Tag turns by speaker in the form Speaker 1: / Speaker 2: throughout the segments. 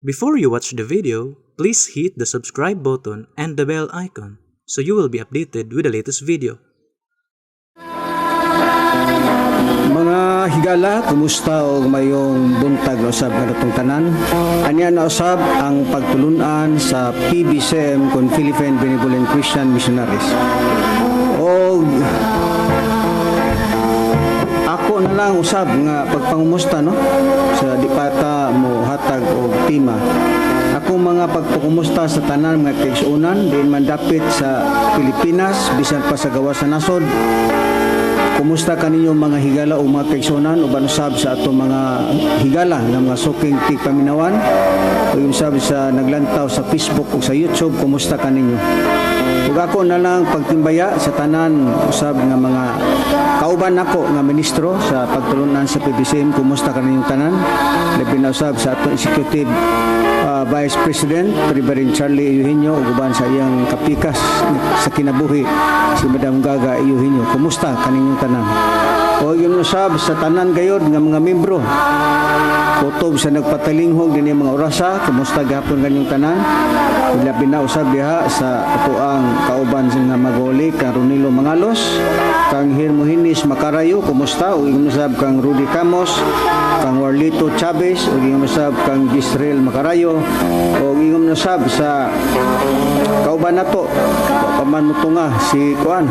Speaker 1: Before you watch the video, please hit the subscribe button and the bell icon so you will be updated with the latest video.
Speaker 2: Mga higala, kumusta o mayong buntag na usab nga natong tanan? Anya na usab ang pagtulunan sa PBCM kon Philippine Benevolent Christian Missionaries. O ako na lang usab nga pagpangumusta no sa dipata mo hatag og tema. Ako mga pagpangumusta sa tanan nga kaigsuonan din man dapit sa Pilipinas bisan pa sa gawas sa nasod. Kumusta kaninyo mga higala o mga kaigsuonan uban usab sa ato mga higala nga mga suking tigpaminawan o yung sabi sa naglantaw sa Facebook o sa YouTube, kumusta kaninyo? Ug ako na lang pagtimbaya sa tanan usab nga mga kauban ako nga ministro sa pagtulunan sa PBCM, kumusta kaninyong tanan? Labi na usab sa ato executive Vice President Reverend Charlie Eugenio ug uban sa iyang kapikas sa kinabuhi si Madam Gaga Eugenio, kumusta kaninyong tanan? O yun usab sa tanan gayod nga mga membro kutob sa nagpatalinghog din mga orasa, kumusta gahapon kaninyong tanan? Labi na usab diha sa ato ang kauban nga magoli kang Ronilo Mangalos, kang Hermohinis Macarayo, kumusta? O yung usab kang Rudy Camos, kang Warlito Chavez, o yung usab kang Gisrael Macarayo, o yung usab sa kauban nato paman mo nga si Kuan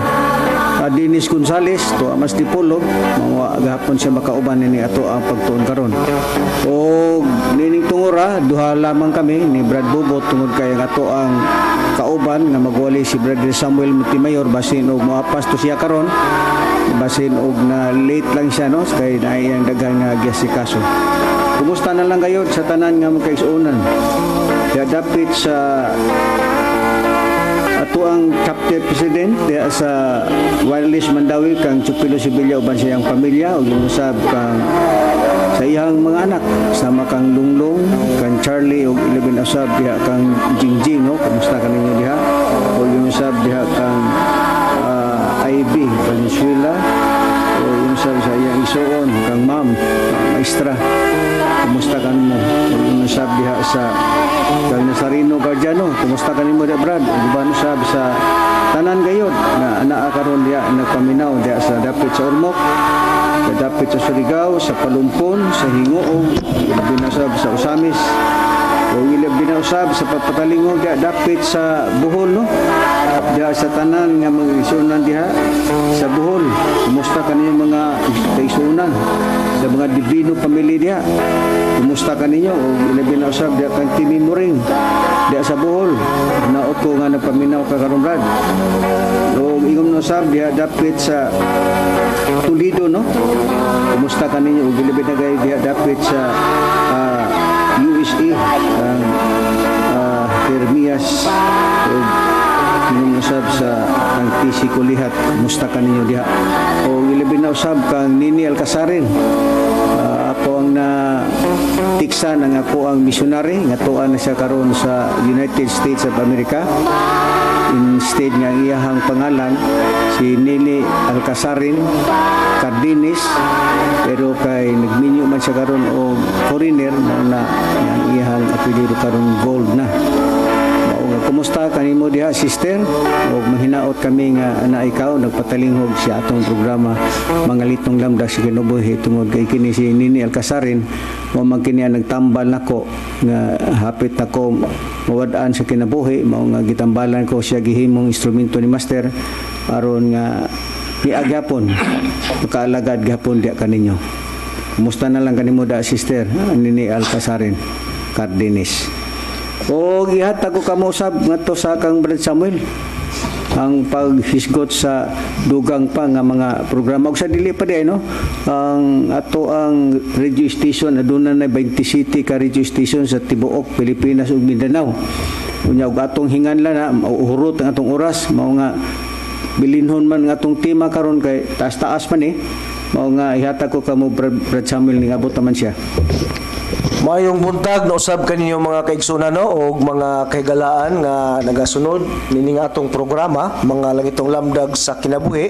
Speaker 2: Dennis Gonzales to mas dipolog mga gahapon siya makauban ni ato ang pagtuon karon. O nining tungora duha lamang kami ni Brad Bobot tungod kay ato ang kauban nga magwali si Brother Samuel Montemayor basin og moapas to siya karon, basin og na late lang siya no kay naayang daghang nga gyasikaso. Kumusta na lang kayo sa tanan nga magkaigsuonan? Ya dapit sa ato ang chapter president diya sa Wireless Mandawi kang Chupilo Sibilya uban sa iyang pamilya ug usab kang sa iyang mga anak sama kang Lunglong, kang Charlie ug 11 usab diha kang Jingjing no, kumusta kaninyo diha? Ug usab diha kang Ivy Valenzuela ug usab sa iyang isuon kang Ma'am Maestra, kumusta kanimo? Ug usab diha sa kang Nazareno Guardiano, kumusta kanimo diha Brad? Uban usab sa tanan gayod na anaa karon diha nagpaminaw diha sa dapit sa Ormoc, sa dapit sa Surigao, sa Palumpon, sa Hingoog, binasab sa Usamis, o binasab sa Papatalingog diha dapit sa Bohol no, diha sa tanan nga mga isunan diha sa Bohol. Kumusta kaninyo mga kaisunan sa mga Divino family diha? Kumusta kaninyo? O binasab diha kang Timimuring diha sa Bohol na uto nga nagpaminaw ka karon Brad. O ingom usab diha dapit sa Toledo no, kumusta kaninyo? O bilibid na kayo diha dapit sa USA ang Hermias o ingom usab sa ang TC Kulihat, kumusta kaninyo diha? O bilibid na usab kang Nini Alcasarin, ako ang na tiksan ang ako ang missionary nga tuan na siya karon sa United States of America. Instead nga iyahang pangalan si Nini Alcasarin Cardenes, pero kay nagminyo man siya karon o foreigner na ang iyahang apelyido karon Gold na. Kumusta kanimo diha sister? O mahinaot kami nga ana ikaw nagpatalinghog sa atong programa mga litong lamda sa Kinabuhi tungod kay kini si Nini Alcasarin mo man kini nagtambal nako nga hapit nako mawad-an sa kinabuhi, mao nga gitambalan ko siya gihimong instrumento ni master aron nga niagyapon makaalagad gapon diha kaninyo. Kumusta na lang kanimo da sister Nini Alcasarin Cardenes? O gihatag ko kamo usab ngadto sa kang Brad Samuel ang paghisgot sa dugang pa nga mga programa ug sa dili pa di no, ang ato ang radio station aduna na 20 city ka radio station sa tibuok Pilipinas ug Mindanao. Unya ug atong hinganlan na mauhurot ang atong oras, mao nga bilinhon man nga atong tema karon kay taas-taas man mao nga ihatag ko kamo Brad Samuel ning abot man siya.
Speaker 3: Mayong buntag na usab kaninyo mga kaigsunan no og mga kahigalaan nga nagasunod nining atong programa mga langitong lamdag sa kinabuhi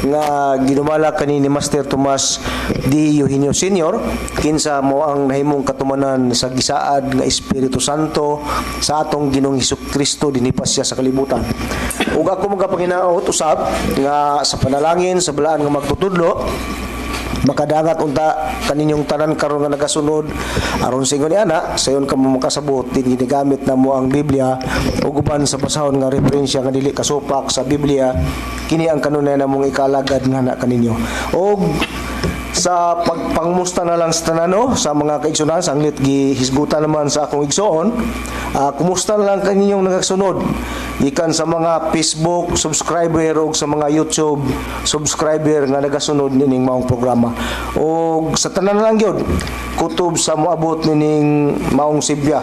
Speaker 3: nga ginumala kani ni Master Tomas D. Eugenio Sr. kinsa mo ang nahimong katumanan sa gisaad nga Espiritu Santo sa atong Ginoong Hesukristo dinhi pa siya sa kalibutan. Ug ako magapanginaot usab nga sa panalangin sa balaan nga magtutudlo makadangat unta kaninyong tanan karon nga nagasunod aron singon ni ana sayon ka mo makasabot din ginigamit na mo ang Biblia ug uban sa basahon nga referensya nga dili kasupak sa Biblia kini ang kanunay namong ikalagad nga na kaninyo og sa pagpangmusta na lang sa tanano sa mga kaigsunan sanglit gihisgutan naman sa akong igsoon kumusta na lang kaninyong nagasunod ikan sa mga Facebook subscriber o sa mga YouTube subscriber nga nagasunod nining maong programa o sa tanan lang yun kutob sa moabot nining maong Sibya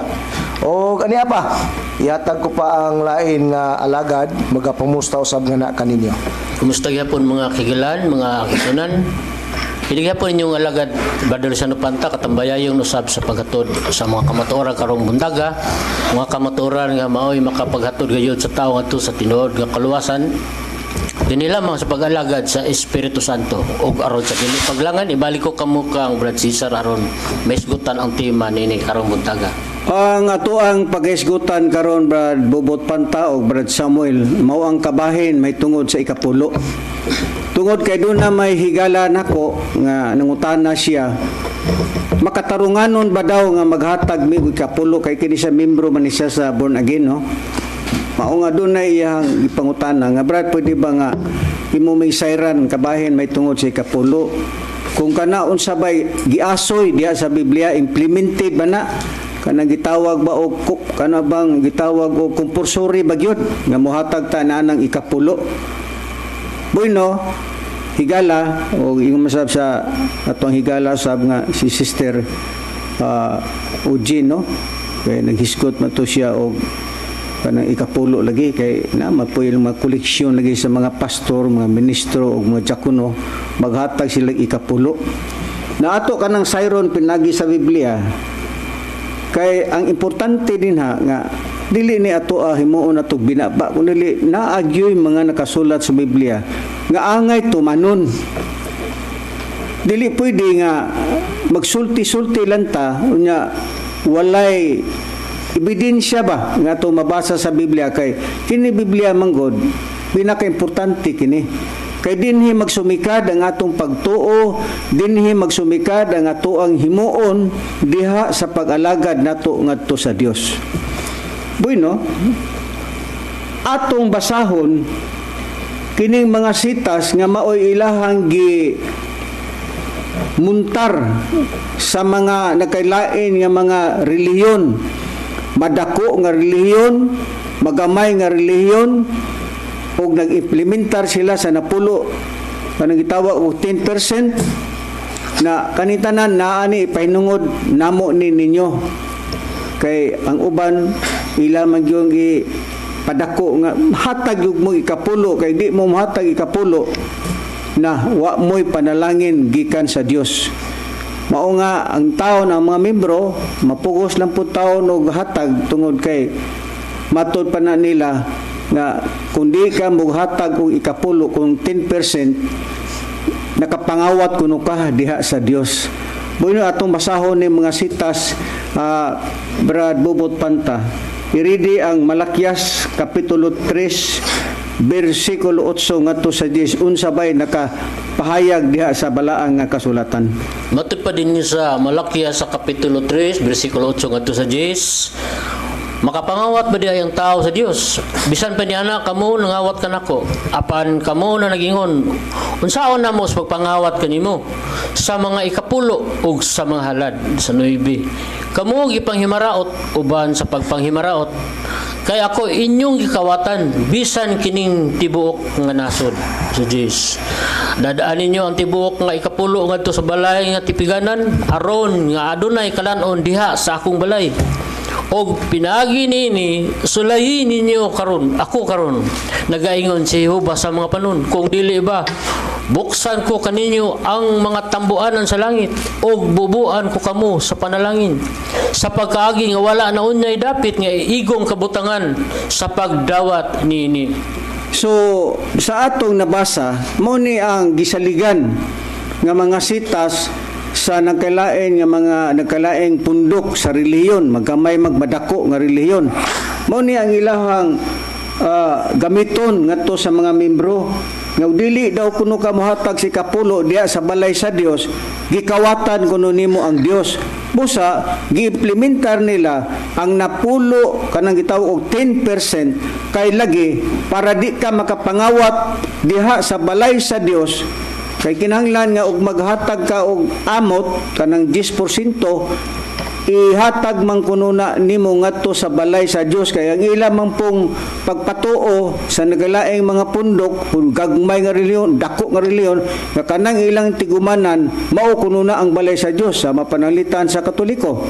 Speaker 3: o aniya pa ihatag ko pa ang lain nga alagad magapamusta usab nga na kaninyo.
Speaker 4: Kumusta gyapon mga kigilan mga kisunan. Hindi po ninyong alagad Badal sa Nupanta katambayayong usab sa paghatod sa mga kamatuoran karong bundaga mga kamatuoran nga maoy makapaghatod gayud sa tawo ngadto sa tinuod nga kaluwasan dinhi lamang sa pag-alagad sa Espiritu Santo ug aron sa dili paglangan ibalik ko kamo kang Brad Cesar aron maisgutan ang tema nini karong bundaga.
Speaker 2: Ang ato ang paghisgutan karon Brad Bobot Panta o Brad Samuel mao ang kabahin may tungod sa ikapulo. Tungod kay doon na may higala nako nga nangutana siya makatarunganon ba daw nga maghatag mi og ikapulo kay kini siya membro man ni siya sa born again no. Mao nga doon na iyang ipangutana nga Brad pwede ba nga imo may sayran kabahin may tungod sa ikapulo kung kana unsa bay giasoy diha sa Biblia implemented ba na kanang gitawag ba og kana bang gitawag og compulsory ba gyud nga mohatag ta na ng ikapulo. Bueno, higala o yung masab sa atong higala sab nga si Sister Eugene no kay naghisgot man to siya og kanang ikapulo lagi kay na mapuy mga koleksyon lagi sa mga pastor, mga ministro ug mga diakono maghatag sila ikapulo. Na ato kanang sayron pinagi sa Biblia kay ang importante din ha nga dili ni ato himuon ato binaba kun dili naagyoy mga nakasulat sa Biblia nga angay tumanon dili pwede nga magsulti-sulti lang ta unya walay ebidensya ba nga to mabasa sa Biblia kay kini Biblia manggod pinaka-importante kini kay dinhi magsumikad ang atong pagtuo dinhi magsumikad ang ato ang himuon diha sa pag-alagad nato ngadto sa Dios. Bueno, atong basahon kining mga sitas nga maoy ilahang gi muntar sa mga nagkailain nga mga relihiyon, madako nga relihiyon, magamay nga relihiyon ug nag-implementar sila sa napulo kanang gitawag og 10% na kanitanan naani pahinungod namo ni ninyo kay ang uban ila man gyud gi padako nga hatag yung mo ikapulo kay di mo mahatag ikapulo na wa mo'y panalangin gikan sa Dios. Mao nga ang tawo ng mga membro mapugos lang po taon og hatag tungod kay matod pa na nila nga kung di ka maghatag og ikapulo kung 10% nakapangawat kuno ka diha sa Dios. Bueno atong basahon ni mga sitas Brad Bobot Panta. Iridi ang Malakyas kapitulo 3 bersikulo 8 ngadto sa 10 unsa bay nakapahayag diha sa balaang nga kasulatan.
Speaker 4: Matod pa din sa Malakyas sa kapitulo 3 bersikulo 8 ngadto sa 10 makapangawat ba diya ang tao sa Dios? Bisan pa niya na kamo nangawat ka nako. Apan kamo na nagingon. Unsaon na mo sa pagpangawat kanimo sa mga ikapulo ug sa mga halad sa 9. Kamo gipanghimaraot uban sa pagpanghimaraot. Kay ako inyong gikawatan bisan kining tibuok nga nasod sa Dios. Dadaan ninyo ang tibuok nga ikapulo ngadto sa balay nga tipiganan aron nga adunay kalanon diha sa akong balay. Og pinagi nini sulayin ninyo karon ako karon nagaingon si Jehova sa mga panon kung dili ba buksan ko kaninyo ang mga tambuanan sa langit ug bubuan ko kamo sa panalangin sa pagkaagi nga wala na unyay dapit nga igong kabutangan sa pagdawat niini.
Speaker 2: So sa atong nabasa mo ni ang gisaligan nga mga sitas sa nagkalain nga mga nagkalaing pundok sa relihiyon, magkamay magmadako nga relihiyon. Mo ni ang ilahang gamiton ngadto sa mga membro nga dili daw kuno ka mohatag si kapulo diya sa balay sa Dios, gikawatan kuno nimo ang Dios. Busa giimplementar nila ang napulo kanang gitawag og 10% kay lagi para di ka makapangawat diha sa balay sa Dios. Kay kinahanglan nga og maghatag ka og amot kanang 10%, ihatag man kuno na nimo ngadto sa balay sa Dios. Kay ang ila man pong pagpatuo sa nagalaing mga pundok, gagmay nga reliyon, dako nga reliyon, nga kanang ilang tigumanan mao kuno na ang balay sa Dios sa mapanalitan sa Katoliko.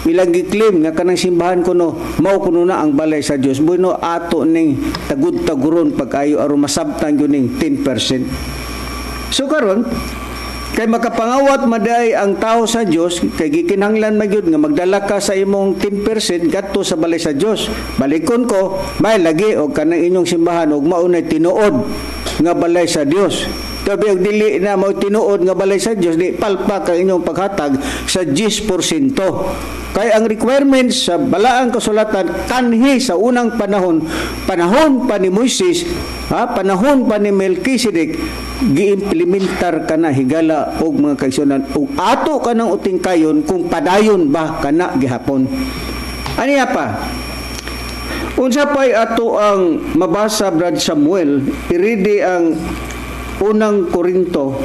Speaker 2: Ilang giklaim nga kanang simbahan kuno mao kuno na ang balay sa Dios. Bueno ato ning tagud-taguron pag-ayo aron masabtan gyud ning 10%. So karon kay makapangawat maday ang tao sa Dios, kay gikinahanglan magyud nga magdala ka sa imong 10% kadto sa balay sa Dios. Balikon ko, may lagi og kanang inyong simbahan og maunay tinuod nga balay sa Dios. Tabi og dili na mao tinuod nga balay sa Dios, di palpa ka inyong paghatag sa 10%. Kay ang requirements sa balaang kasulatan kanhi sa unang panahon pa ni Moises, panahon pa ni Melchizedek, giimplementar kana higala og mga kaigsunan ug ato kanang uting kayon kung padayon ba kana gihapon. Aniya pa? Unsa pay ato ang mabasa Brad Samuel, iridi ang unang Korinto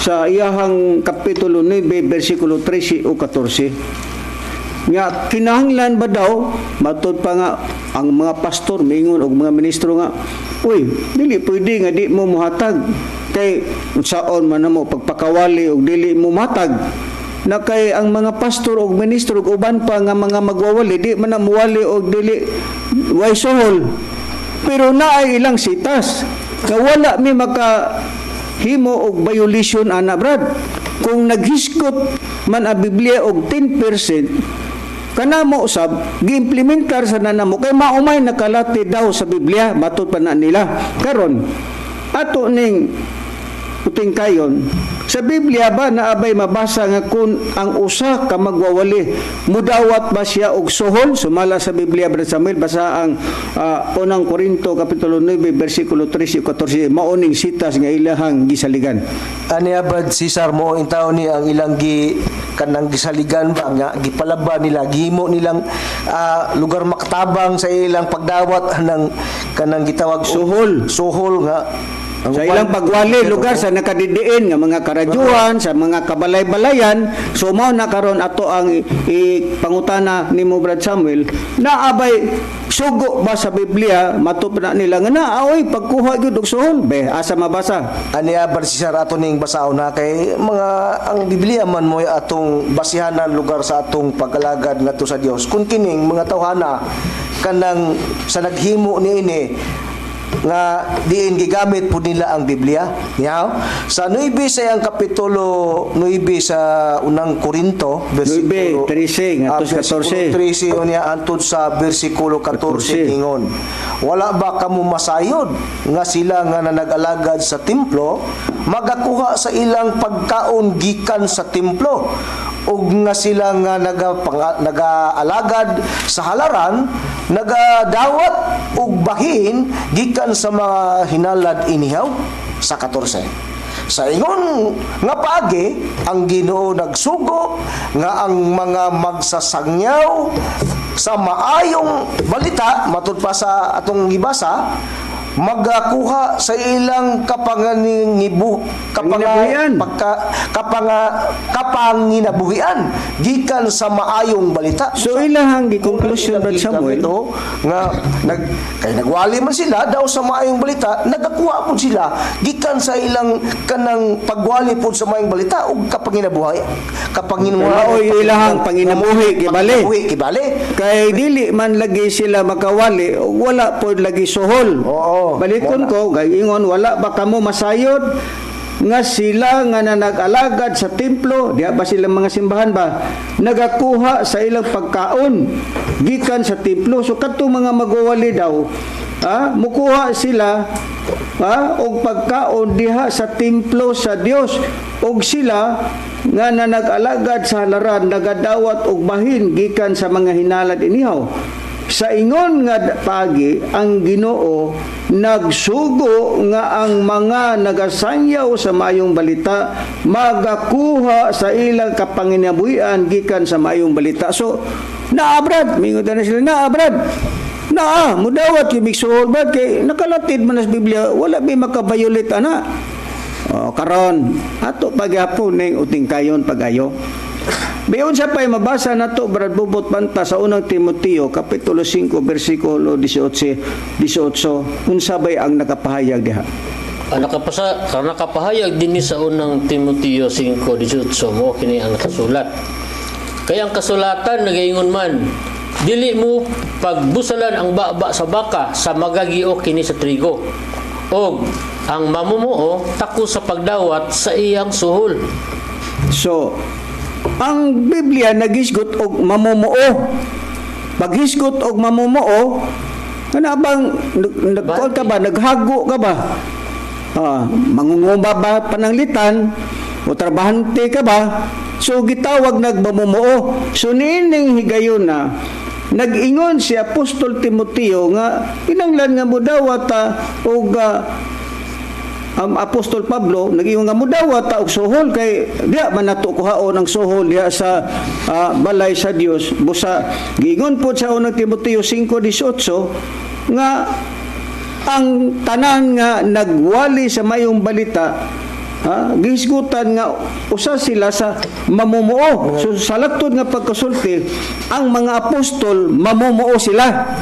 Speaker 2: sa iyahang kapitulo 9 bersikulo 13 o 14. Nga kinahanglan ba daw matud pa nga ang mga pastor mingon og mga ministro nga, uy, dili pwede nga di mo muhatag kay saon man mo pagpakawali og dili mo matag na kay ang mga pastor og ministro og uban pa nga mga magwawali di man na muwali og dili way sohol. Pero naay ilang sitas nga wala mi maka himo og violation ana Brad. Kung naghiskot man ang Biblia og 10%, kanamo usab giimplementar sa nanamo kay maumay nakalati daw sa Biblia matud pa na nila. Karon ato ning uting kayon sa Biblia ba naabay mabasa nga kun ang usa ka magwawali mudawat ba siya og sohol? Sumala sa Biblia Brad Samuel, basa ang unang Korinto kapitulo 9 bersikulo 13 o 14, maoning sitas nga ilahang gisaligan.
Speaker 3: Aniya Brad Cesar mo intaw ni ang ilang kanang gisaligan ba nga gipalaba nila, gihimo nilang lugar maktabang sa ilang pagdawat ng kanang gitawag sohol nga
Speaker 2: sa ilang pagwali lugar sa nakadidiin nga mga karadyuhan, sa mga kabalay-balayan. So mao na karon ato ang pangutana nimo Brad Samuel, naabay sugo ba sa Biblia matupad na nila nga oy pagkuha gyud og suhol be asa mabasa?
Speaker 3: Aniya Brad Cesar ato ning basaon na kay mga ang Biblia man mo atong basihanan lugar sa atong pag-alagad ngadto sa Dios. Kun kining mga tawhana kanang sa naghimo niini nga diin gigamit po nila ang Biblia. Yaw? Sa 9 sa ang kapitulo 9 sa unang Korinto,
Speaker 2: versikulo 13 atos 14.
Speaker 3: 13 unya antud sa bersikulo 14 ingon. Wala ba kamo masayod nga sila nga nag-alagad sa templo magakuha sa ilang pagkaon gikan sa templo? Og nga sila nga nagaalagad sa halaran nagadawat og bahin gikan sa mga hinalad inihaw sa 14. Sa ingon nga paagi ang Ginoo nagsugo nga ang mga magsasangyaw sa maayong balita matud pa sa atong gibasa magakuha sa ilang kapanginabuhian gikan sa maayong balita.
Speaker 2: So ilahang gi-conclusion Brad Samuel
Speaker 3: nga nagwali man sila daw sa maayong balita, nagakuha pud sila gikan sa ilang kanang pagwali pud sa maayong balita ug kapanginabuhi.
Speaker 2: Kapanginuhay ilahang panginabuhi kibali. Kay dili man lagi sila makawali, wala pud lagi sohol.
Speaker 3: Oo. Oo,
Speaker 2: Balikon ko, ingon, wala ba kamo masayod nga sila nga na nag-alagad sa templo, diha ba sila mga simbahan ba, nagakuha sa ilang pagkaon gikan sa templo. So kadtong mga magwawali daw, mukuha sila og pagkaon diha sa templo sa Dios, og sila nga na nag-alagad sa halaran nagadawat og bahin gikan sa mga hinalad inihaw. Sa ingon nga pagi ang Ginoo nagsugo nga ang mga nagasangyaw sa maayong balita magakuha sa ilang kapanginabuhian gikan sa maayong balita. So naabrad, mingon na sila naabrad. Mudawat yung bigsuhol ba kay nakalatid man sa Biblia wala may makabayulit ana. Karon ato pagyapon ning uting kayon pagayo. Bayon sa pay mabasa nato brad bubot banta sa unang Timoteo kapitulo 5 bersikulo 18 unsa bay ang nakapahayag diha?
Speaker 4: Nakapahayag din sa unang Timoteo 5:18 mo kini ang nakasulat. Kaya ang kasulatan nagaingon man, dili mo pagbusalan ang baba sa baka sa magagiok kini sa trigo. Og ang mamumuo tako sa pagdawat sa iyang suhol.
Speaker 2: So ang Biblia naghisgot og mamumuo. Paghisgot og mamumuo, kanabang nagkol ka ba, naghago ka ba? Mangungumba ba pananglitan o trabahante ka ba? So gitawag nagmamumuo. So nining higayon na nag-ingon si Apostol Timoteo nga kinanglan nga mudawat og Apostol Pablo nag-ingon nga mudawat og suhol kay diha man nato kuhaon ang suhol diha sa balay sa Dios. Busa giingon po sa unang Timoteo 5:18 nga ang tanan nga nagwali sa mayong balita gisgutan nga usa sila sa mamumuo. So sa laktod nga pagkasulti ang mga apostol mamumuo sila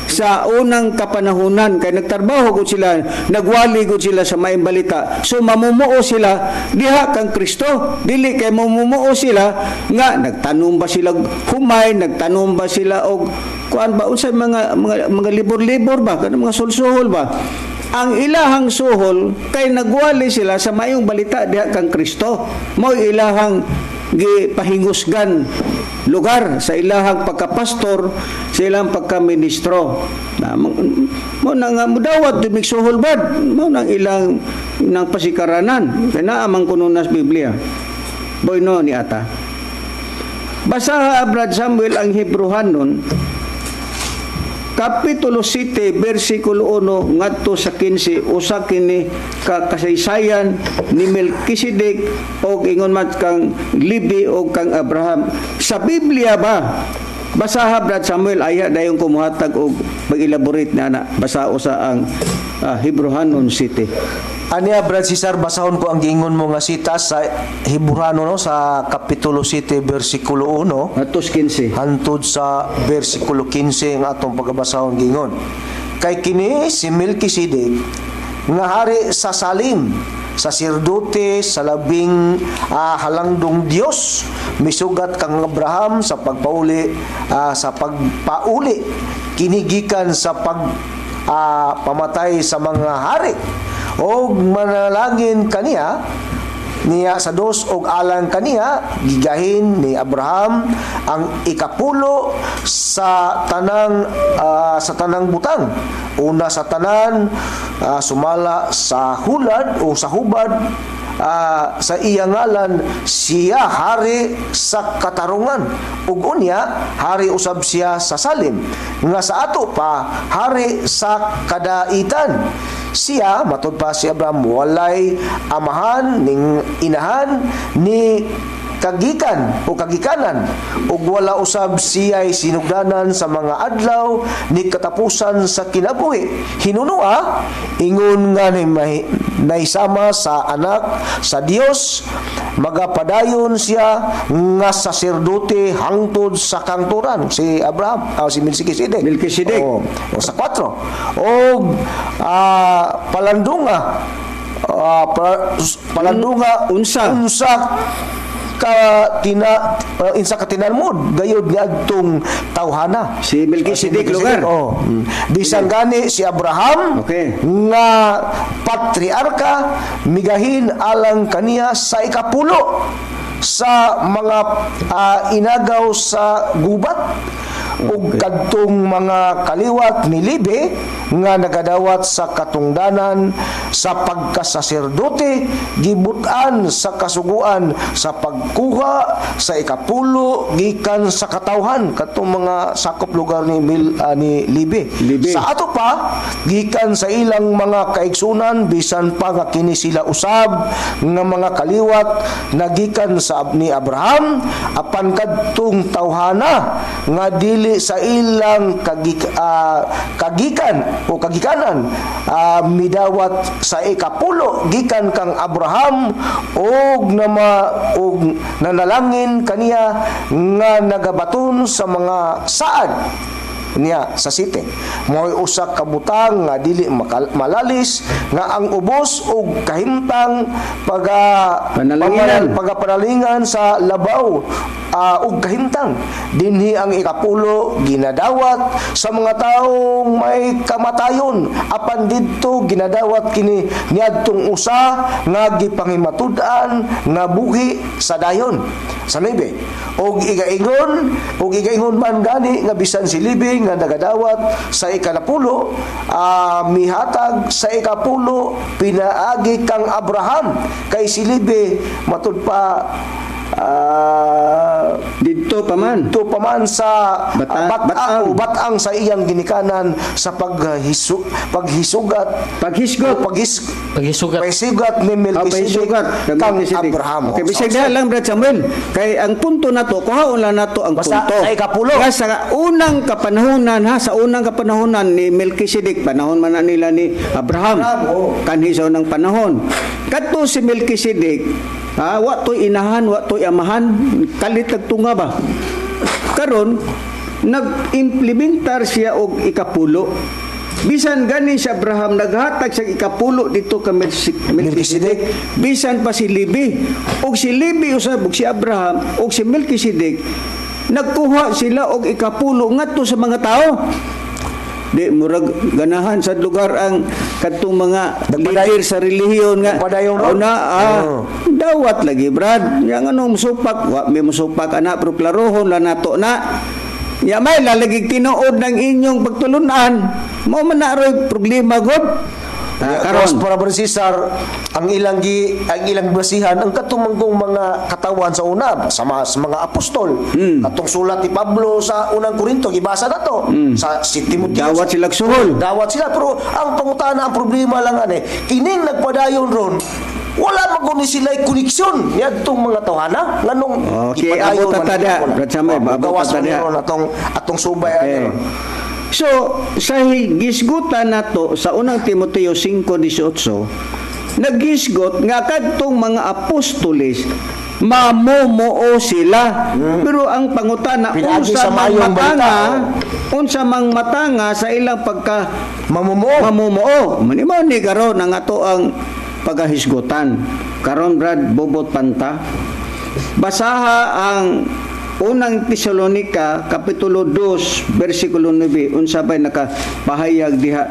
Speaker 2: sa unang kapanahunan kay nagtrabaho gud sila, nagwali gud sila sa maayong balita. So mamumuo sila diha kang Kristo, dili kay mamumuo sila nga nagtanom ba sila humay, nagtanom ba sila og kuan ba unsay mga libor-libor ba kanang mga sulsuhol ba. Ang ilahang suhol kay nagwali sila sa maayong balita diha kang Kristo. Mao ilahang gipahingusgan lugar sa ilahang pagkapastor, sa ilang pagkaministro. Mo nang mudawat dumig suhol bad, mo nang ilang nang pasikaranan. Kaya naamang kuno nas Biblia. Boy no ni ata. Basa Brad Samuel ang Hebrehanon Kapitulo 7, bersikulo 1 ngadto sa 15 usa kini kasaysayan ni Melkisedek og ingon mat kang Levi og kang Abraham. Sa Biblia ba? Basaha Brad Samuel aya dayon kumuhatag og mag-elaborate na ana. Basa usa ang Hebrehanon 7.
Speaker 3: Ania Brad Cesar, basahon ko ang giingon mo nga sita sa Hebrano no sa kapitulo 7 bersikulo 1
Speaker 2: Atos 15.
Speaker 3: hantod sa bersikulo 15 ang atong pagabasahon giingon. Kay kini si Melkisedek nga hari sa Salim, saserdote sa labing halangdong Dios, misugat kang Abraham sa pagpauli kinigikan sa pamatay sa mga hari og manalangin kaniya niya sa dos og alang kaniya gigahin ni Abraham ang ikapulo sa tanang butang. Una sa tanan sumala sa hulad o sa hubad sa iyang ngalan siya hari sa katarungan ug unya hari usab siya sa Salim nga sa ato pa hari sa kadaitan. Siya matud pa si Abraham walay amahan ning inahan ni kagikanan ug wala usab siya'y sinugdanan sa mga adlaw ni katapusan sa kinabuhi. Hinunua ingon nga naisama sa anak sa Dios, magapadayon siya nga saserdote hangtod sa kangturan. Si Abraham si Melkisedek o sa 4 og palandunga unsa insa katinalmod gayud niadtong tawhana.
Speaker 2: Si Melkisedek lugar.
Speaker 3: Oh. Bisan gani si Abraham
Speaker 2: Okay.
Speaker 3: nga patriarka migahin alang kaniya sa ikapulo sa mga inagaw sa gubat ug kadtong mga kaliwat ni Libe nga nagadawat sa katungdanan sa pagkasaserdote gibutan sa kasuguan sa pagkuha sa ikapulo gikan sa katawhan kadtong mga sakop lugar ni Libe. Sa ato pa gikan sa ilang mga kaigsunan bisan pa nga kini sila usab nga mga kaliwat nagikan sa ni Abraham apan kadtong tawhana nga dili sa ilang kagikan o kagikanan midawat sa ikapulo gikan kang Abraham og nanalangin kaniya nga nagabaton sa mga saad niya sa site. Mo'y usa ka butang nga dili malalis nga ang ubos og kahimtang pagapanalingan sa labaw ug kahimtang dinhi ang ikapulo ginadawat sa mga taong may kamatayon apan didto ginadawat kini niadtong usa nga gipangimatud-an nga buhi sa dayon sa Libe og igaingon man gani nga bisan si Libe nga nagadawat sa ikanapulo mihatag sa ikapulo pinaagi kang Abraham kay si Libe matud pa dito paman sa batang sa iyang ginikanan sa paghisgot ni Melkisedek kang Abraham.
Speaker 2: Okay, bisag na lang Brad Samuel. Kay ang punto nato, kuhaon lang nato ang
Speaker 3: basta
Speaker 2: punto.
Speaker 3: sa ikapulo.
Speaker 2: Sa unang kapanahonan ni Melkisedek, panahon man na nila ni Abraham. Kanhi sa unang panahon. Kadto si Melkisedek, wa to'y inahan, wa to'y amahan, kalit nagtunga ba? Karon nag-implementar siya og ikapulo. Bisan gani si Abraham naghatag sa ikapulo dito ka Melkisedek, bisan pa si Libi. Og si Libi usab og si Abraham og si Melkisedek nagkuha sila og ikapulo ngadto sa mga tao. Di murag ganahan sa lugar ang kadtong mga leader sa relihiyon nga dawat lagi Brad yang anong musupak wa may musupak ana pero klarohon la nato na ya may lalagig tinuod ng inyong pagtulunan mao man na roy problema gud
Speaker 3: karon para Cesar ang ilang basihan ang katumanggong mga katawan sa una sa mga apostol katong sulat ni Pablo sa unang Korinto gibasa na to sa si Timoteo
Speaker 2: dawat sila suhol
Speaker 3: dawat sila pero ang pangutana ang problema lang kining nagpadayon ron wala maguni sila koneksyon niadtong mga tawhana nganong
Speaker 2: okay abot tada Brad Samuel abot tada
Speaker 3: atong subay
Speaker 2: So, sa gisgutan nato sa unang Timoteo 5:18, naggisgot nga kadtong mga apostoles mamumuo sila. Pero ang pangutana unsa mang matanga sa ilang pagka mamumuo. Manimaw ni karon ang ato ang pagahisgutan. Karon Brad bobot panta. Basaha ang Unang Tesalonica kapitulo 2 bersikulo 9 unsa bay nakapahayag diha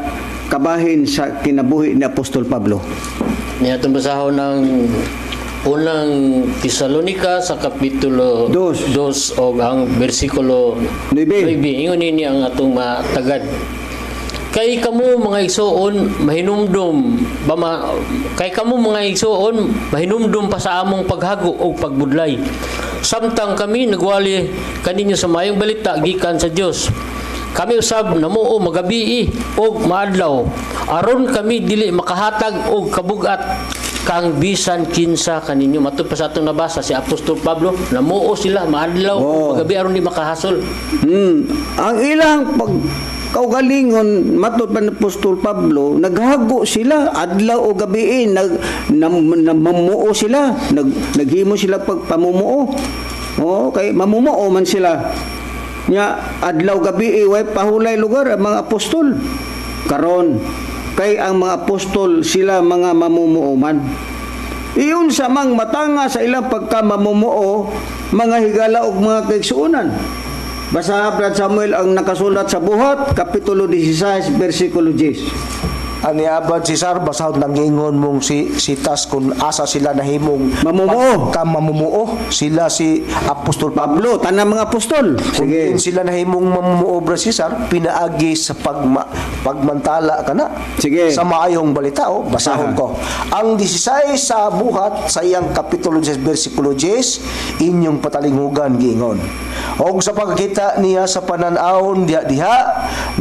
Speaker 2: kabahin sa kinabuhi ni Apostol Pablo.
Speaker 4: Niya itong basahon ng Unang Tesalonica sa kapitulo 2 o ang bersikulo 9. Ingon ini ang atong matagad. Kay kamu mga igsoon mahinumdum pa sa among paghago o pagbudlay. Samtang kami nagwali kaninyo sa mayong balita gikan sa Dios. Kami usab namuo magabi og maadlaw aron kami dili makahatag og kabugat kang bisan kinsa kaninyo. Matud pa sa atong nabasa si Apostol Pablo namuo sila maadlaw og magabi aron di makahasol.
Speaker 2: Ang ilang kaugalingon matud pa ni Apostol Pablo naghago sila adlaw o gabi namamuo sila naghimo sila pagpamumuo kay mamumuo man sila nya adlaw gabi way pahulay lugar ang mga apostol karon kay ang mga apostol sila mga mamumuo man Iyon sa mang matanga sa ilang pagkamamumuo, mga higala ug mga kaigsuonan. Basa Brad Samuel ang nakasulat sa Buhat, Kapitulo 16, versikulo 10.
Speaker 3: Ani abad si Sar, basahon lang giingon mong si Tas kung asa sila nahimong
Speaker 2: Mamumuo.
Speaker 3: mamumuo. Sila si Apostol Pablo.
Speaker 2: Pablo, tanang mga apostol.
Speaker 3: Kung
Speaker 2: Sige.
Speaker 3: sila nahimong mamumuo, Bra Cesar, pinaagi sa pagmantala ka na.
Speaker 2: Sige.
Speaker 3: Sa maayong balita, basahon ko. Ang 16 sa Buhat, sa iyang Kapitulo 10, versikulo 10, inyong patalinghugan giingon. O sa pagkita niya sa pananawon diha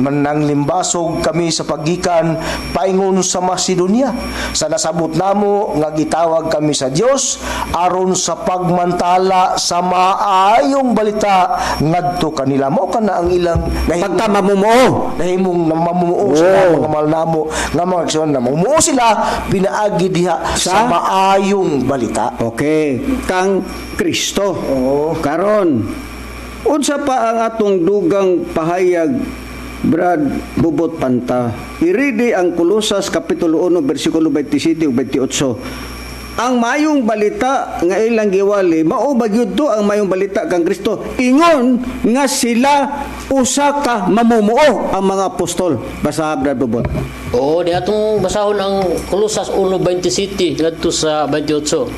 Speaker 3: manang limbasog kami sa pagikan paingon sa Macedonia. Sa nasabot namo nga gitawag kami sa Dios aron sa pagmantala sa maayong balita ngadto kanila. Mao kana ang ilang
Speaker 2: Pagkamamumuo.
Speaker 3: nahimong mamumuo sa mga mahal namo nga mga aksyon na mamumuo sila pinaagi diha sa maayong balita.
Speaker 2: Okay, kang Kristo. Karon, unsa pa ang atong dugang pahayag, Brad Bubot Panta? Iridi ang Kolosas Kapitulo 1, versikulo 27 ug 28. Ang mayong balita nga ilang giwali, mao ba gyud to ang mayong balita kang Kristo? Ingon nga sila usa ka mamumuo ang mga apostol. Basa Brad Bubot.
Speaker 4: Oo, di atong basahon ang Kolosas 1:27 ngadto sa 28.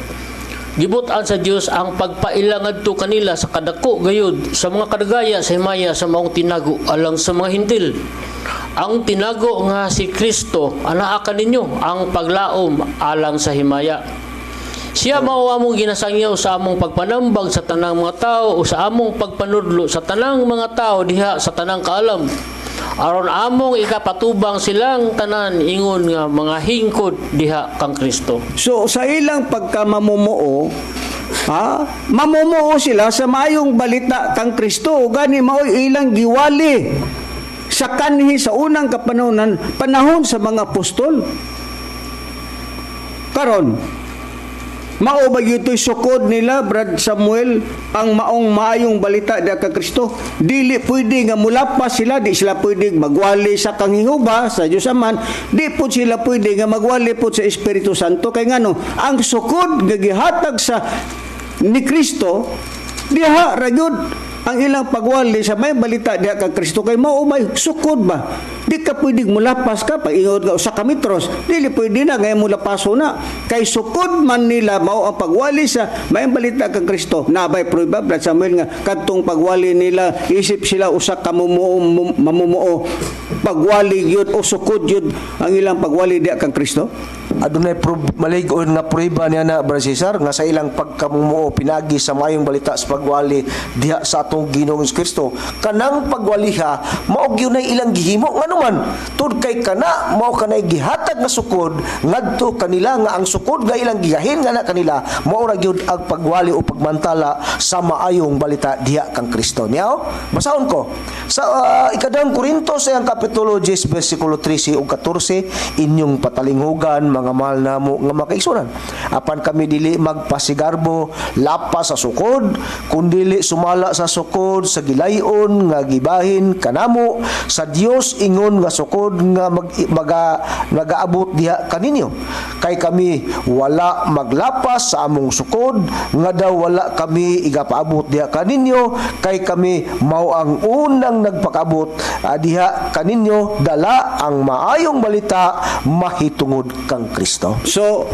Speaker 4: Gibutan sa Dios ang pagpaila ngadto kanila sa kadako gayud sa mga kadagaya sa himaya sa maong tinago alang sa mga hintil. Ang tinago nga si Kristo anaa kaninyo ang paglaom alang sa himaya. Siya mao among ginasangyaw sa among pagpanambag sa tanang mga tao o sa among pagpanudlo sa tanang mga tao diha sa tanang kaalam. Aron among ikapatubang silang tanan ingon nga mga hingkod diha kang Kristo.
Speaker 2: So sa ilang pagkamamumuo, mamumuo sila sa mayong balita kang Kristo. Gani mao'y ilang giwali sa kanhi sa unang kapanahonan, panahon sa mga apostol. Karon, mao ba yutoy sukod nila, Brad Samuel, ang maong maayong balita diha kang Kristo? Dili pwede nga mulapas sila, di sila pwede magwali sa kanghihuba sa Dios Aman, di po sila pwede nga magwali po sa Espiritu Santo. Kay ngano, ang sukod nga gihatag sa ni Kristo diha ra gyud ang ilang pagwali sa may balita diha kang Kristo. Kay mao may sukod ba? Di ka pwedeng mulapas ka pag ingod nga usa ka metros. Dili pwede na ngay mulapaso na. Kay sukod man nila mao ang pagwali sa may balita kang Kristo. Nabay prueba Brad Samuel nga kadtong pagwali nila isip sila usa ka mamumuo. Pagwali gyud o sukod gyud ang ilang pagwali diha kang Kristo.
Speaker 3: Adunay malig-on nga prueba niya na, Brad Cesar, nga sa ilang pagkamumuo pinagi sa mayong balita sa pagwali diha sa atong Ginoong Kristo. Kanang pagwaliha mao gyud na ilang gihimo nganuman tud kay kana mao kanay gihatag nga sukod ngadto kanila nga ang sukod nga ilang gigahin nga na kanila mao ra gyud ang pagwali o pagmantala sa maayong balita diha kang Kristo. Niyaw, basahon ko sa ikadang Korinto sa Kapitulo 10 versikulo 13 ug 14, inyong patalinghugan mga mahal namo nga makaigsunan, apan kami dili magpasigarbo lapas sa sukod kundili sumala sa sukod sa gilayon nga gibahin kanamo sa Dios ingon nga sukod nga magaabot diha kaninyo. Kay kami wala maglapas sa among sukod nga daw wala kami igapaabot diha kaninyo, kay kami mao ang unang nagpakabot diha kaninyo dala ang maayong balita mahitungod kang Kristo.
Speaker 2: So,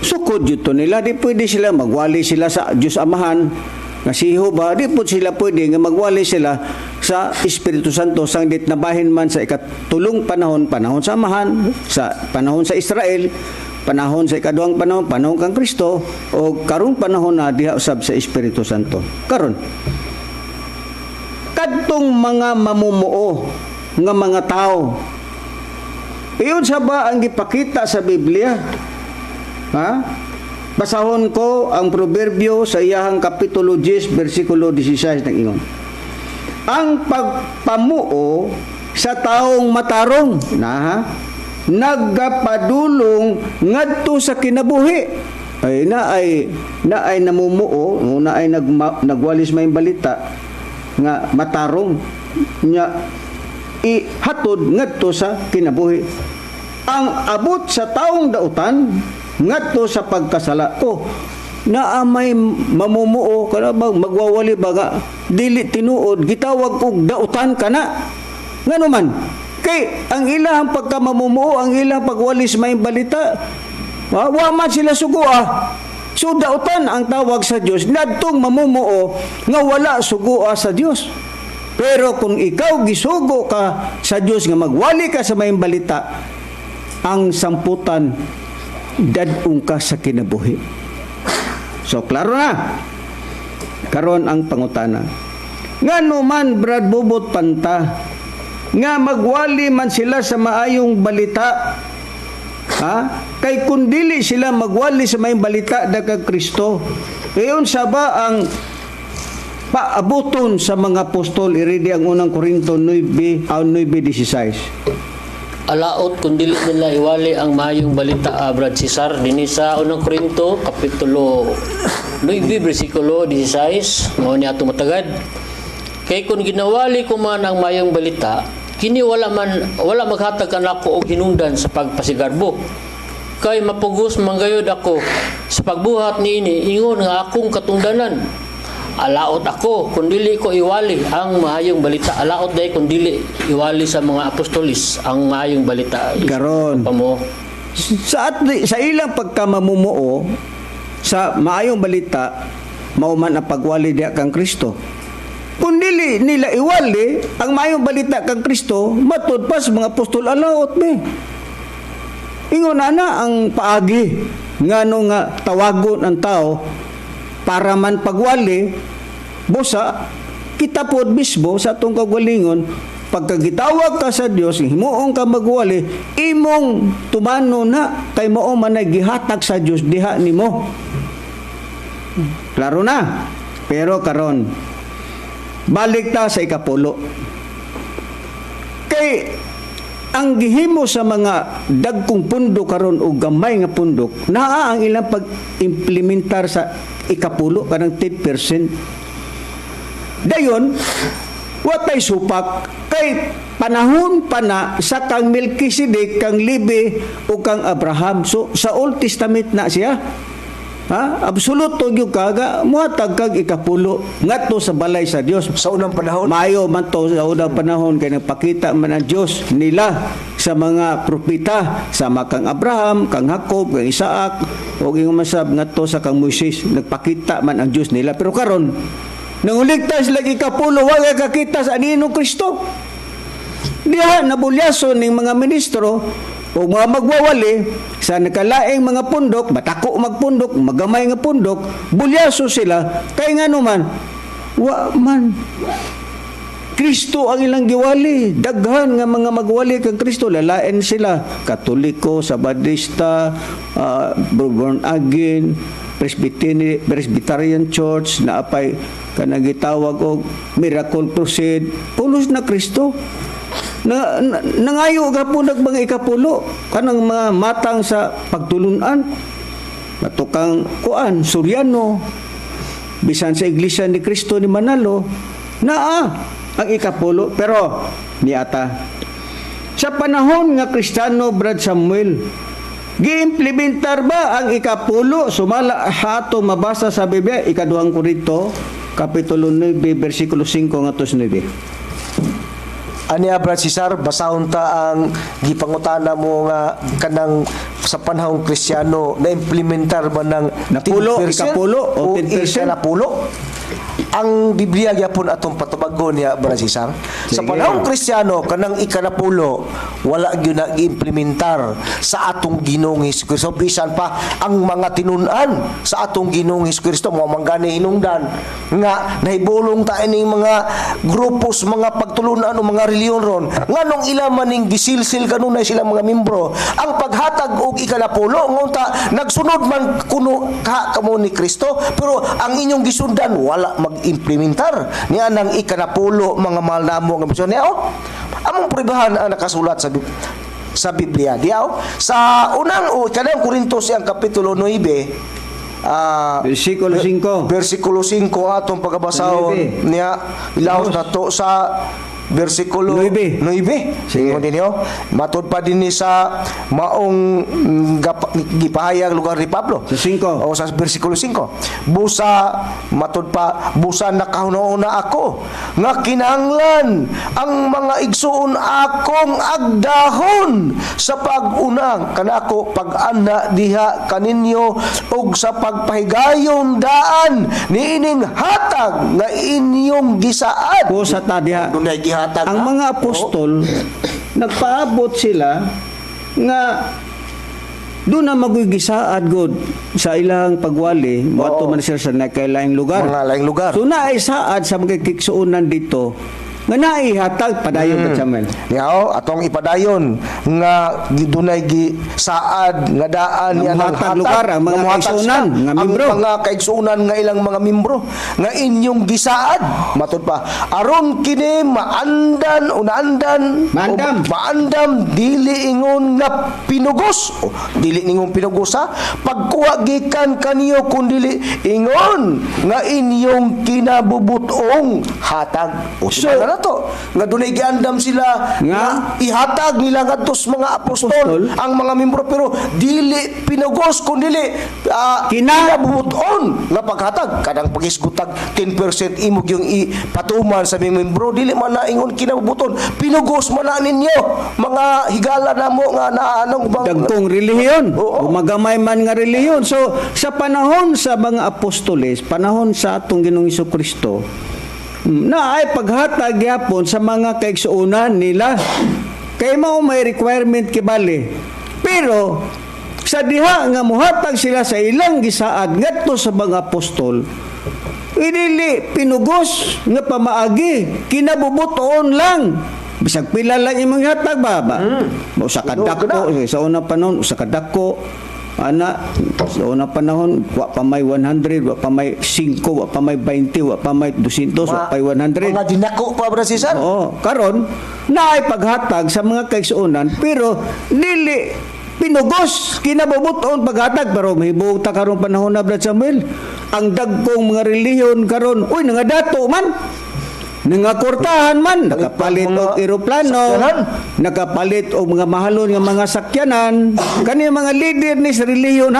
Speaker 2: sukod yun to nila. Di pwede sila magwali sila sa Diyos Amahan nga si Jehovah. Di po sila pwede nga magwali sila sa Espiritu Santo sang dit nabahin man sa ikatulong panahon, panahon sa Amahan, sa panahon sa Israel, panahon sa ikaduhang panahon, panahon kang Kristo, o karong panahon na diha usab sa Espiritu Santo. Karon, kadtong mga mamumuo nga mga tao, iyon sa ba ang gipakita sa Biblia? Ha? Basahon ko ang proverbio sa iyahang Kapitulo 10, versikulo 16 ng ingon. Ang pagpamuo sa taong matarong nagapadulong ngadto sa kinabuhi. Ay naay namumuo, naay nagwalis may balita nga matarong nya ihatod ngadto sa kinabuhi. Ang abot sa taong dautan ngadto sa pagkasala ko. Naa may mamumuo kana ba magwawali ba nga dili tinuod gitawag og dautan kana. Ngano man? Kay ang ilahang pagkamamumuo, ang ilahang pagwalis may balita, wa man sila sugua. So dautan ang tawag sa Dios nadtong mamumuo nga wala sugua sa Dios. Pero kung ikaw gisugo ka sa Dios nga magwali ka sa may balita, ang samputan dadung ka sa kinabuhi. So klaro na. Karon ang pangutana. Ngano man Brad Bubot Panta nga magwali man sila sa maayong balita, ha? Kay kung dili sila magwali sa maayong balita daga Kristo, iyon sa ba ang paabuton sa mga apostol? Iridi ang unang Korinto 9:16.
Speaker 4: Alaot kung dili nila iwali ang mayong balita, Brad Cesar, dinhi sa unang Korinto kapitulo 9 bersikulo 16 mao ni ato matagad. Kay kung ginawali ko man ang mayong balita, kini wala maghatag kanako og hinungdan sa pagpasigarbo. Kay mapugos manggayod ako sa pagbuhat niini ingon nga akong katungdanan. Alaot ako kung dili ko iwali ang mahayong balita. Alaot day kung dili iwali sa mga apostolis ang mahayong balita.
Speaker 2: Karon sa ilang pagkamamumuo sa maayong balita, mao man ang pagwali diha kang Kristo. Kung dili nila iwali ang maayong balita kang Kristo, matud pa sa mga apostol alaot be. Ingon na ang paagi ngano nga tawagon ang tao para man pagwali, busa, kita po mismo sa atong kagwalingon, pagkagitawag ka sa Dios, himuong ka magwali, imong tumano na, kay mo man ay gihatag sa Dios diha nimo. Klaro na. Pero karon, balik ta sa ikapulo. Kay ang gihimo sa mga dagkong pundok karon o gamay nga pundok, naa ang ilang pag-implementar sa ikapulo kanang 10%. Dayon, watay supak kay panahon pa na sa kang Melkisedek, kang Levi o kang Abraham. So sa Old Testament na siya. Ha? Absoluto gyud kaga muhatag kag ikapulo ngadto sa balay sa Dios
Speaker 3: Sa unang panahon,
Speaker 2: maayo man to sa unang panahon kay nagpakita man ang Dios nila sa mga propeta sama kang Abraham, kang Jacob, kang Isaac ug ingon masab ngadto sa kang Moises nagpakita man ang Dios nila. Pero karon nanguligtas lagi ikapulo wa kakita sa aninong Kristo. Diha nabulyason ning mga ministro o mga magwawali sa nakalaing mga pundok, matako magpundok, magamay nga pundok, bulyaso sila, kay nga naman, wa man. Kristo ang ilang giwali, daghan nga mga magwali kang Kristo, lalain sila, Katoliko, Sabadista, born again, Presbyterian Church, na apay kanagitawag og Miracle Crusade, pulos na Kristo. Nangayo ka po mga ikapulo kanang mga matang sa pagtulunan matukang kuan Suryano bisan sa iglesia ni Kristo ni Manalo naa ang ikapulo. Pero niata sa panahon nga Kristiyano Brad Samuel giimplementar ba ang ikapulo? Sumala hato mabasa sa Biblia ikaduhang Korinto kapitulo 9 bersikulo 5 ngadto 9.
Speaker 3: Aniya Brad Cesar, basahon ta ang gipangutana mo nga kanang sa panahong Kristiyano na implementar ba ng
Speaker 2: napulo, ikapulo o 10%?
Speaker 3: Napulo? Ang Biblia gyapon atong patubagon niya Brad Cesar. Sa
Speaker 2: Sige.
Speaker 3: panahong Kristiyano kanang ikanapulo wala gyud na giimplementar sa atong Ginoong Hesukristo. Bisan pa ang mga tinun-an sa atong Ginoong Hesukristo mo manggani hinungdan nga nahibulong ta ining mga grupos, mga pagtulunan o mga reliyon ron nganong ila maning gisilsil kanunay silang mga membro ang paghatag og ikanapulo ngunta nagsunod man kuno kamo ni Kristo pero ang inyong gisundan wala mag-implementar niya ng ikanapulo mga mahal namo nga misyon niya among pribahan ang nakasulat sa Biblia diaw sa unang kanang Korintos ang kapitulo 9
Speaker 2: Versikulo 5.
Speaker 3: versikulo 5 atong pagkabasahon niya ilaw na to sa bersikulo
Speaker 2: 9.
Speaker 3: 9.
Speaker 2: Sige.
Speaker 3: Ingon ninyo, matud pa din ni sa maong gipahayag lugar ni Pablo.
Speaker 2: Sa 5.
Speaker 3: O sa bersikulo 5. Busa matud pa, busa nakahuna-una ako nga kinahanglan ang mga igsuon akong agdahon sa pag-unang kanako pag-ana diha kaninyo ug sa pagpahigayon daan niining hatag nga inyong gisaad.
Speaker 2: Po sa tadya.
Speaker 3: Dunay gihatag.
Speaker 2: Ang mga apostol, nagpaabot sila nga doon na magigisaad god sa ilang pagwali, moadto man sila sa nakailaing lugar.
Speaker 3: Mga laing lugar.
Speaker 2: So naay saad sa mga kiksuunan dito nga naihatag padayon ka Samuel.
Speaker 3: Yaw, atong ipadayon nga dunay gi saad nga daan
Speaker 2: Nga
Speaker 3: yan ang
Speaker 2: muhatag lugar ang mga kaigsuunan nga membro.
Speaker 3: Ang mga kaigsuunan nga ilang mga membro nga inyong gisaad matud pa aron kini maandan o naandan
Speaker 2: Maandam.
Speaker 3: o maandam dili ingon nga pinugos o dili ningon pinugos ha pagkuha gikan kaniyo kun dili ingon nga inyong kinabubutong hatag o
Speaker 2: So,
Speaker 3: na to nga dunay giandam sila nga ihatag nila ngadto sa mga apostol ang mga membro pero dili pinugos kun dili kinabubuton nga paghatag kadang pagisgutag 10% imog yung ipatuman sa mga membro dili man na ingon kinabubuton pinugos man na ninyo mga higala namo nga naanong bang
Speaker 2: dagkong relihiyon o
Speaker 3: Oo.
Speaker 2: magamay man nga relihiyon. So sa panahon sa mga apostoles, panahon sa atong Ginoong Hesukristo, na ay paghatag gyapon sa mga kaigsuunan nila kay mao may requirement kibali, pero sa diha nga muhatag sila sa ilang gisaad ngadto sa mga apostol, idili pinugos nga pamaagi, kinabubuton lang bisag pila lang imong hatag ba usa ka dako sa unang panahon, usa ka dako ana sa unang panahon wa pa may 100, wa pa may 5, wa pa may 20, wa pa may 200, wa pa may 100.
Speaker 3: mga dinako pa Brother Cesar.
Speaker 2: Oo, karon naay paghatag sa mga kaigsuonan pero dili pinugos kinabubuton paghatag pero mahibuog ta karon panahon na Brad Samuel ang dagkong mga relihiyon karon nangadato man nangakortahan man nakapalit og eroplano nakapalit og mga mahalon nga mga sakyanan kani mga leader ni sa relihiyon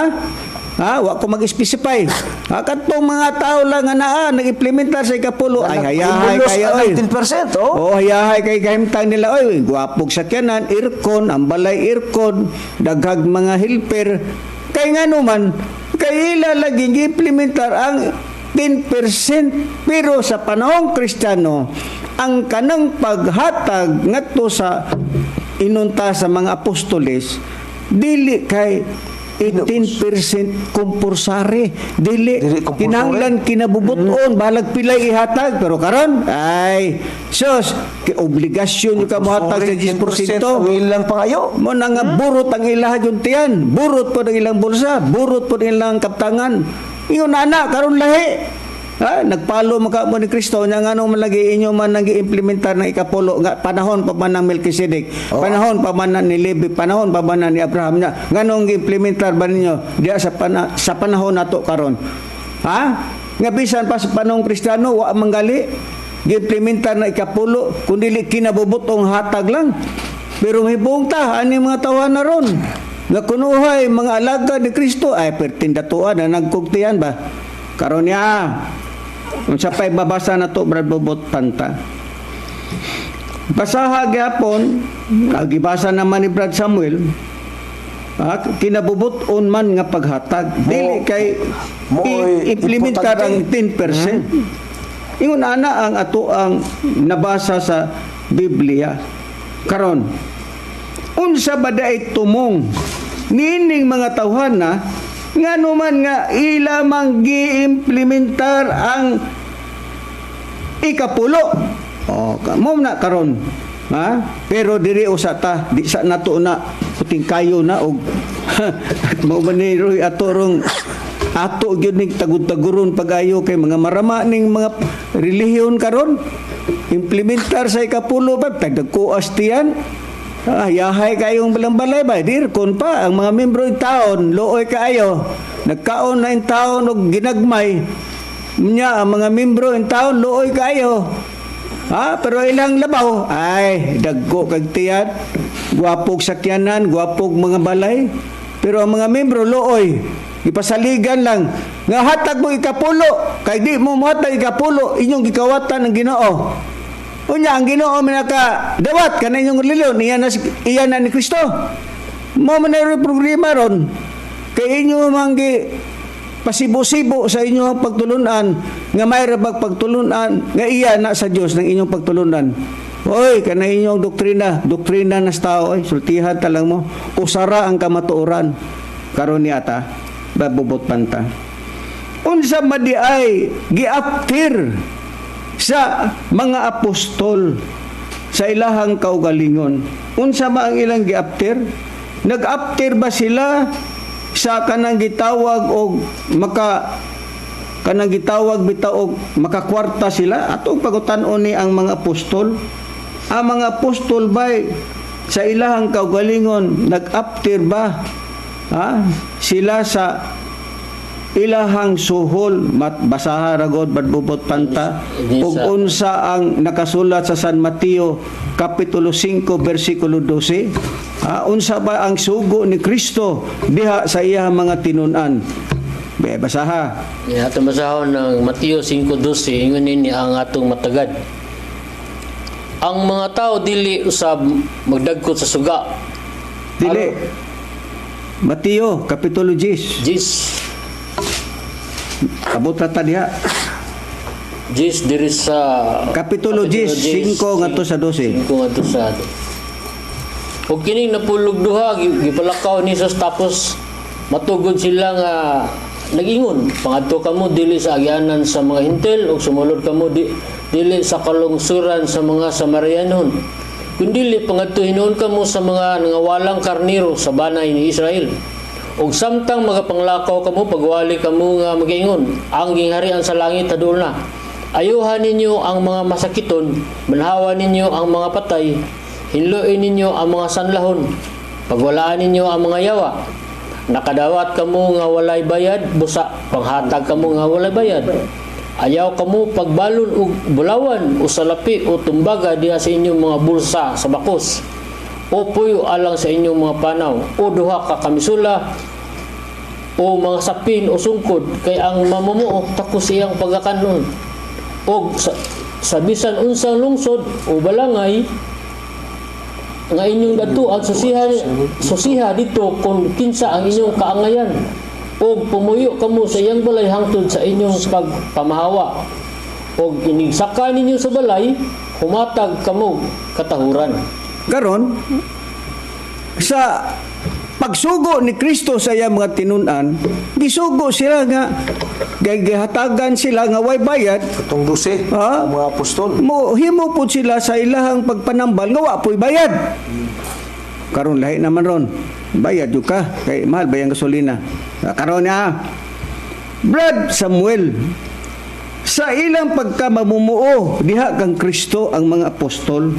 Speaker 2: wa ko mag-specify kadtong mga tao lang nga naa nag-implementar sa ikapulo ay hayahay kayo oy
Speaker 3: 10%,
Speaker 2: hayahay kay kahimtang nila oy guwapog sakyanan aircon ang balay aircon daghag mga helper kay ngano man kay ila lagi gi-implementar ang 10% pero sa panahong Kristiyano ang kanang paghatag ngadto sa inunta sa mga apostoles dili kay 18% kumpulsari dili kinahanglan kinabubuton balag pilay ihatag pero karon ay sus obligasyon yung kamuhatag sa 10%
Speaker 3: ang ilang pangayo
Speaker 2: mo na nga burot ang ilang juntian burot po ang ilang bulsa burot po ang ilang kaptangan ingon ana karon lahi nagpalo maka mo ni Kristo nya ngano man lagi inyo man nag-implementar ng ikapulo nga panahon pa man ng Melkisedek panahon pa man ni Levi panahon pa man ni Abraham nya nganong gi-implementar ba ninyo diya sa panahon nato karon nga bisan pa sa panahong Kristiyano wa manggali gi-implementar na ikapulo kundi kinabubutong hatag lang pero hibong ta ani mga tawahan na ron nga kunuhay mga alagad ni Kristo ay pertindatuan na nagkugtian ba karon niya kung siya pa'y babasa na to Brad Bobot Panta basaha gyapon gibasa naman ni Brad Samuel kinabubuton man nga paghatag dili kay implementar ang 10%. Ingon ana ang ato ang nabasa sa Biblia karon unsa ba daay tumong nining mga tawhana nga naman nga ilamang gi-implementar ang ikapulo mo na karon pero diri usata di sa nato na puting kayo na og mo maniro atorong ato gyud ning tagud-taguron pagayo kay mga marama ning mga relihiyon karon implementar sa ikapulo ba tagdagkuas tiyan yahay kayong balang-balay ba dirkon pa ang mga membro ng taon looy kaayo nagkaon na yung taon og ginagmay nya ang mga membro ng taon looy kaayo Pero ilang labaw, ay, dagko kag tiyat, guwapog sakyanan, guwapog mga balay. Pero ang mga membro, looy, ipasaligan lang. Nga hatag mo ikapulo, kay di mo matag ikapulo, inyong gikawatan ng Ginoo. Unya, ang Ginoo minaka dawat, ka na inyong lilyon, iyan na ni Kristo. Mo man na problema ron, kay inyo manggi pasibo-sibo sa inyong pagtulunan, nga mayra pagtulunan, nga iya na sa Dios ng inyong pagtulunan. Oy, kana inyong doktrina na sa tao, sultihan talang mo, usara ang kamatuoran. Karon ni ata, babubot panta. Unsa madi ay giaptir sa mga apostol sa ilahang kaugalingon. Unsa ba ang ilang giaptir? Nag-aptir ba sila sa kanang gitawag og kanang gitawag bitaw og makakwarta sila? Atong pagutan-on ni ang mga apostol. Ang mga apostol bay sa ilahang kaugalingon nag-aptir ba sila sa ilahang suhol basaha ragod badbubot panta ug unsa ang nakasulat sa San Mateo kapitulo 5 bersikulo 12? Unsa ba ang sugo ni Kristo diha sa iyang mga tinun-an? Basaha.
Speaker 4: Atong basahon ng Mateo 5:12, ingon ni ang atong matagad. Ang mga tao dili usab magdagkot sa suga.
Speaker 2: Dili. Mateo kapitulo 10. Abot ta diha.
Speaker 4: Diri sa
Speaker 2: kapitulo 10 5 ngadto sa 12.
Speaker 4: 5 ngadto sa 12. Ug kining napulog duha gipalakaw ni Jesus tapos matugod sila nga nagingon, pangadto kamo dili sa agyanan sa mga Hintil ug sumulod kamo dili sa kalungsuran sa mga Samarianon. Kundi pangadto hinuon kamo sa mga nangawalang karniro sa banay ni Israel. Ug samtang magapanglakaw kamo pagwali kamo nga magiingon, ang gingharian sa langit adul na. Ayuhan ninyo ang mga masakiton, manhawa ninyo ang mga patay, hinluin ninyo ang mga sanlahon, pagwalaan ninyo ang mga yawa. Nakadawat kamo nga walay bayad, busa panghatag kamo nga walay bayad. Ayaw kamo pagbalon og bulawan o salapi o tumbaga diha sa inyong mga bulsa sa bakos. O puyo alang sa inyong mga panaw, o duha ka kamisula, o mga sapin o sungkod, kay ang mamumuo takos iyang pagakanon. O sa bisan unsang lungsod o balangay, nga inyong datuan susiha dito kung kinsa ang inyong kaangayan. O pumuyo kamo sa iyang balay hangtod sa inyong pagpamahawa. O inigsaka ninyo sa balay, humatag kamo katahuran.
Speaker 2: Karon sa pagsugo ni Kristo sa iyang mga tinun-an, gisugo sila nga gihatagan sila nga way bayad.
Speaker 3: Katong 12 ang mga apostol.
Speaker 2: Himo po sila sa ilahang pagpanambal nga wa po'y bayad. Karon lahi naman ron. Bayad yung ka kay mahal ba yung gasolina. Karon Brad Samuel, sa ilang pagkamamumuo diha kang Kristo ang mga apostol.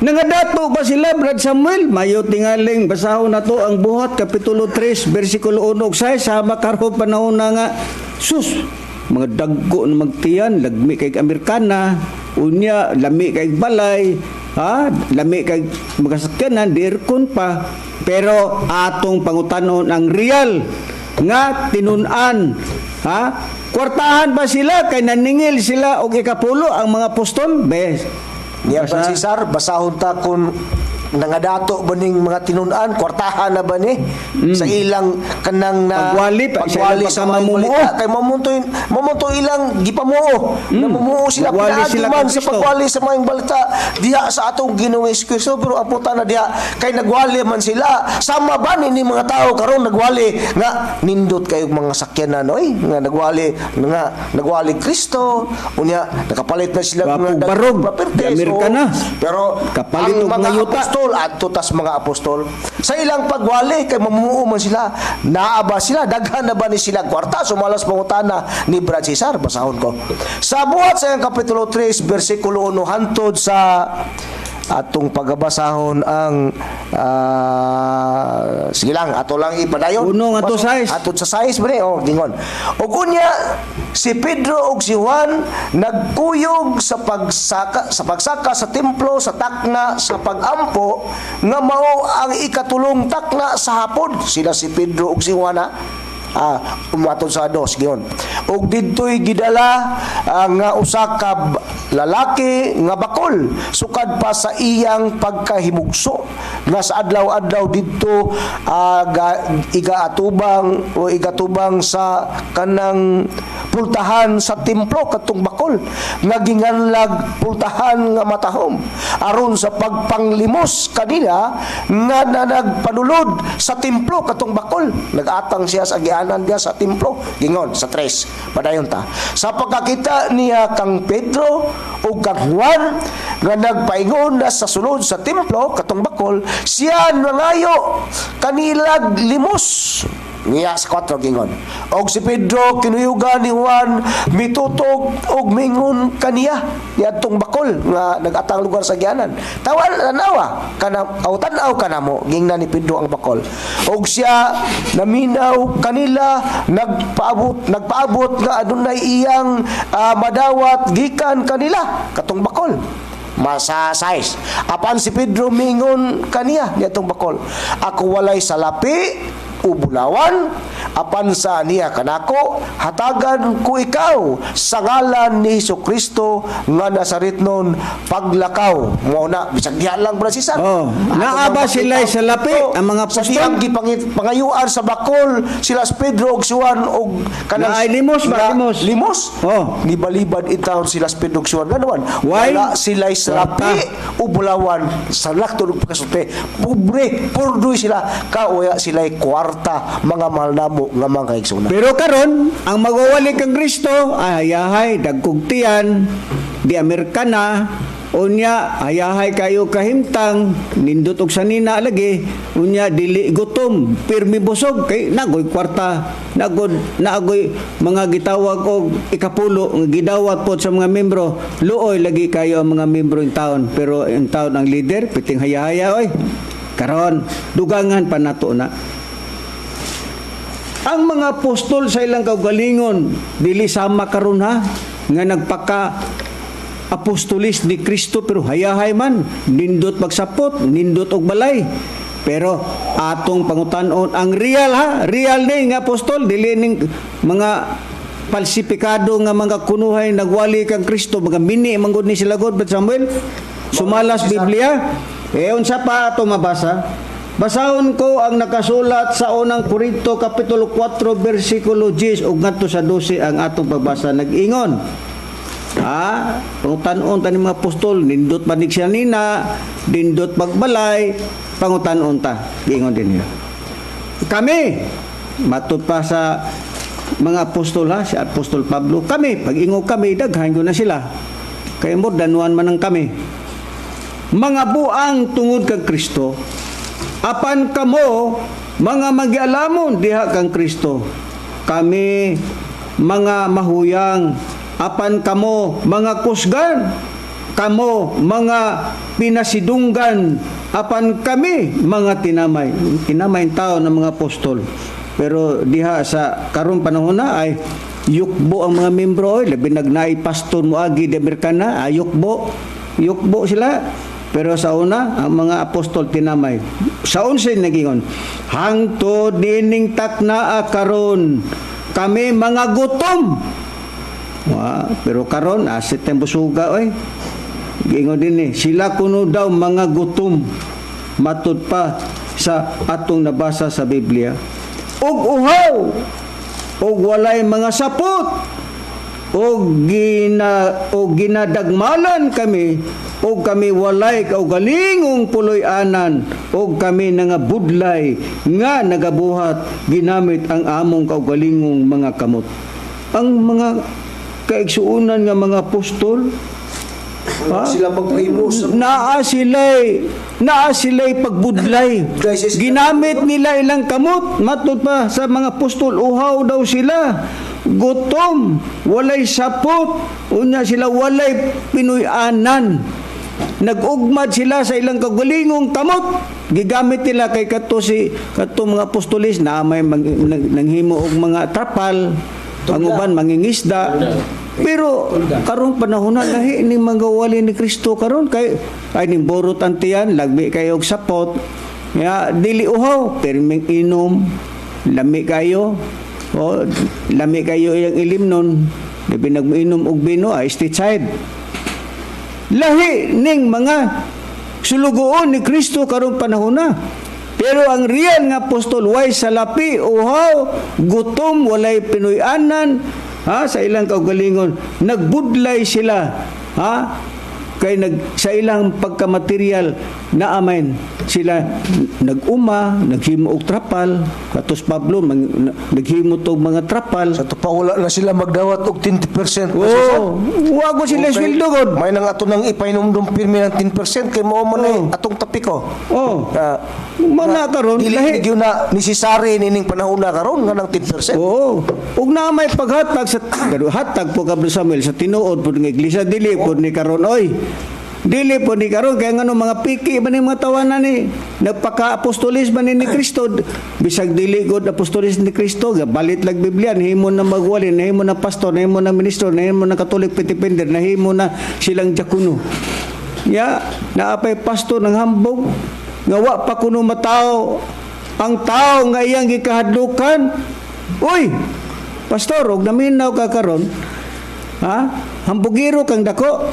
Speaker 2: Nangadato ba sila, Brad Samuel? Mayo tingaling, basahon na to ang buhat, kapitulo 3, versikulo 1. Say, sama karon panahon na nga, sus, mga dagko na magtiyan, lagmi kay Amerikana, unya, lami kay balay, lami kay magasakyanan, dirkon pa. Pero atong pangutanon ang real nga tinun-an, kwartahan ba sila kay naningil sila og ikapulo ang mga apostol? Bes.
Speaker 3: Niya Cesar, basahon ta kung nangadato ba ning mga tinun-an, kwartahan na ba ni sa ilang kanang na
Speaker 2: pagwali
Speaker 3: sa mga balita kay mamunto ilang gipamuo namumuo sila pinaagiman sa pagwali sa mga balita diha sa atong Ginoong Kristo. Pero aputa na diha kay nagwali man sila, sama ba ni mga tao karon nagwali nga nindot kayo mga sakyanan nga nagwali Kristo unya nakapalit na sila
Speaker 2: mga barog Amerikana,
Speaker 3: pero
Speaker 2: kapalit og mga yuta
Speaker 3: adto tas mga apostol sa ilang pagwali kay mamumuo man sila, naaba sila, daghan na ba ni sila kwarta? Sumalas pangutana ni Brad Cesar, basahon ko sa buhat sa kapitulo 3 bersikulo 1 hantod sa atong pagabasahon ang sige lang, ato lang ipadayon.
Speaker 2: Uno nga to size.
Speaker 3: Ato sa size ba gingon. O kunya si Pedro ug si Juan nagkuyog sa pagsaka sa templo sa takna sa pagampo nga mao ang ikatulong takna sa hapon. Sila si Pedro ug si Juan umatod sa dos giyon. Og didtoy gidala nga usa ka lalaki nga bakol sukad pa sa iyang pagkahimugso nga sa adlaw-adlaw didto igatubang sa kanang pultahan sa templo katong bakol nga ginganlag pultahan nga matahom aron sa pagpanglimos kanila nga nagpanulod sa templo katong bakol. Nagatang siya sa agianan dia sa templo gingon sa 3 padayon ta sa pagkakita niya kang Pedro ug kang Juan nga nagpaingon na sa sulod sa templo katong bakol siya nangayo kanilag limos niya sa 4 gingon. Og si Pedro kinuyugan ni Juan mitutog og mingon kaniya niadtong bakol nga nagatang lugar sa gianan. Tanawa tanaw kanamo gingna ni Pedro ang bakol. Og siya naminaw kanila nagpaabot nga adunay iyang madawat gikan kanila katong bakol. Masa size. Apan si Pedro mingon kaniya niadtong bakol. Ako walay salapi o bulawan apan sa niya kanako hatagan ko ikaw sa ngalan ni Jesucristo nga Nazaretnon paglakaw mo na bisag diha lang brasisan
Speaker 2: naaba sila sa lapi ang mga apostol
Speaker 3: sa pangayuan sa bakol sila si Pedro ug si Juan og kanang
Speaker 2: limos
Speaker 3: gibalibad itaw sila si Pedro ug si Juan ganawan wala sila sa lapi o bulawan sa lakto ug pagkasulti pobre purdoy sila kawaya sila kwarta mga mahal namo nga mga kaigsunan.
Speaker 2: Pero karon ang magwawali kang Kristo ayahay dagkugtian di Amerikana unya ayahay kayo kahimtang nindot og sanina lagi unya dili gutom pirmi busog kay nagoy kwarta nagoy mga gitawag og ikapulo nga gidawat pod sa mga membro luoy lagi kayo ang mga membro in taon pero in taon ang leader piting hayahaya oy karon dugangan pa nato na. Ang mga apostol sa ilang kaugalingon dili sama karon ha nga nagpaka apostolis ni Kristo pero hayahay man nindot magsapot nindot og balay pero atong pangutan-on ang real ni nga apostol dili ning mga falsipikado nga mga kunuhay nagwali kang Kristo mga mini manggod ni sila God Brother Samuel sumalas Biblia unsa pa ato mabasa. Basahon ko ang nakasulat sa unang Korinto kapitulo 4 bersikulo 10 ug ngadto sa 12 ang atong pagbasa nag-ingon. Pangutan-on tani mga apostol nindot manig siya nina, nindot pagbalay, pangutan-on ta. Giingon din nila. Kami matud pa sa mga apostol si Apostol Pablo, kami pag-ingo kami daghan ko na sila. Kay mo danuan man ang kami. Mga buang tungod kag Kristo. Apan kamo mga magialamon diha kang Kristo. Kami mga mahuyang. Apan kamo mga kusgan. Kamo mga pinasidunggan. Apan kami mga tinamay. Tinamay tao ng mga apostol. Pero diha sa karong panahon na ay yukbo ang mga membro. Labi nagnay pastor mo agi de Amerikana. Yukbo sila. Pero sa una, ang mga apostol tinamay. Sa 11 nagingon, hangtod dining takna karon kami mga gutom. Pero karon sitem busuga oy. Gingon din sila kuno daw mga gutom. Matud pa sa atong nabasa sa Biblia. Og uhaw, og walay mga sapot. Og ginadagmalan kami og kami walay kaugalingong puloy-anan og kami nga budlay nga nagabuhat ginamit ang among kaugalingong mga kamot. Ang mga kaigsuunan nga mga apostol
Speaker 3: sila pagpahimos
Speaker 2: naa sila'y pagbudlay ginamit nila ilang kamot matud pa sa mga apostol uhaw daw sila gutom walay sapot unya sila walay pinuy-anan nag-ugmad sila sa ilang kagalingong kamot. Gigamit nila kay kato mga apostolis na may nanghimo og mga trapal, ang uban mangingisda. Pero karong panahon na lahi ni magawali ni Kristo karon kay ay ning borot antiyan lagbi kayo og sapot. Ya dili uhaw pero may inom lami kayo. O lami kayo iyang ilimnon. Di nag-inom og bino ay sticide. Lahi ning mga sulugoon ni Kristo karong panahon na. Pero ang real nga apostol way salapi, uhaw, gutom, walay pinuy-anan, sa ilang kaugalingon, nagbudlay sila, kay sa ilang pagkamaterial na amen sila nag-uma, naghimo og trapal, katos Pablo naghimo og mga trapal.
Speaker 3: Sa tupa wala na sila magdawat og 20%.
Speaker 2: Wa ko sila sweldo god.
Speaker 3: May nang ato nang ipainumdum pirmi ng 10% kay mao man atong tapiko.
Speaker 2: Mana karon
Speaker 3: lahi gyud na necessary nining panahon na karon nga ng 10%.
Speaker 2: Ug na may paghatag sa hatag po Kabro Samuel sa tinuod pud ng iglesia dili pud ni karon oy. Dili po ni karon kaya ngano mga piki ba ni mga tawanan ni nagpaka-apostolis ba ni Kristo bisag dili god apostolis ni Kristo balit lag Biblia nahimo na magwali nahimo na pastor nahimo na ministro nahimo na katolik pitipender nahimo na silang diakono naapay pastor ng hambog nga wa pa kuno mataw ang tao nga iyang gikahadlukan. Uy pastor og naminaw ka karon hambugiro kang dako.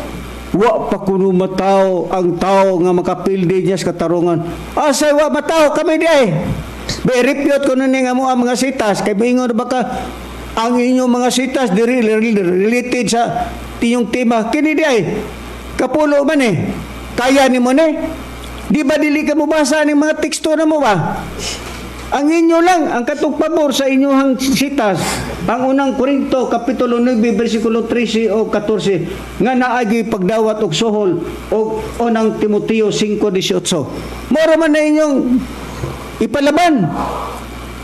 Speaker 2: Wa pa kuno mataw ang tao nga makapildi niya sa katarungan. Asay wa mataw kami di ay. Beripyot ko na nga mo ang mga sitas. Kaya ingon baka ang inyong mga sitas related sa tiyong tema. Kini di ay. Kapulo man Kaya ni mo Di ba dili ka mo basa ng mga teksto na mo ba? Ang inyo lang, ang katong pabor sa inyong sitas, ang unang Korinto, Kapitulo 9, versikulo 13 o 14, nga naagi pagdawat og sohol o unang Timoteo 5:18. Mora man na inyong ipalaban.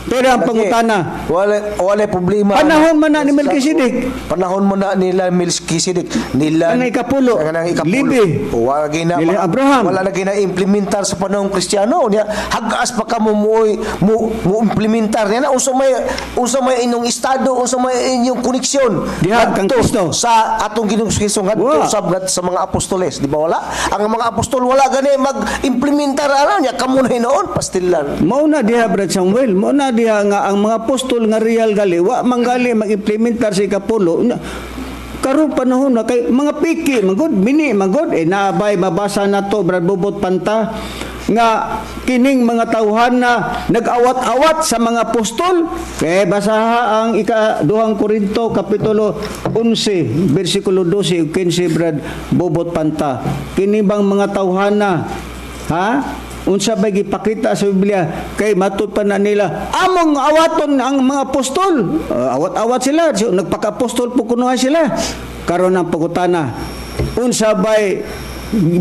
Speaker 2: Pero ang pangutana,
Speaker 3: wala problema.
Speaker 2: Panahon man na ni Melkisedek.
Speaker 3: Panahon mo na nila Melkisedek. Nila
Speaker 2: Ang ikapulo, Libi.
Speaker 3: Wala gina
Speaker 2: nila Abraham.
Speaker 3: Wala na gina implementar sa panahong Kristiyano. Niya hagas pa ka mo implementar niya na unsa may inyong estado, unsa may inyong koneksyon.
Speaker 2: Diha kang Kristo
Speaker 3: sa atong Ginoong Hesus ngadto sa mga apostoles, di ba wala? Ang mga apostol wala gani mag-implementar niya kamo na hinoon pastilan.
Speaker 2: Mao na diha Brad Samuel, mao na diha nga ang mga apostol nga real gali wa manggali mag-implementar sa ikapulo karon panahon na kay mga piki magod mini magod naabay mabasa nato Brad Bobot Panta nga kining mga tawhan na nag-awat-awat sa mga apostol kay basaha ang ika-2 Korinto Kapitulo 11 versikulo 12 ug 15 Brad Bobot Panta kini bang mga tawhan na unsa ba gipakita sa Biblia kay matud pa na nila among awaton ang mga apostol awat-awat sila so, nagpaka-apostol po kuno sila karon ang pagutana unsa bay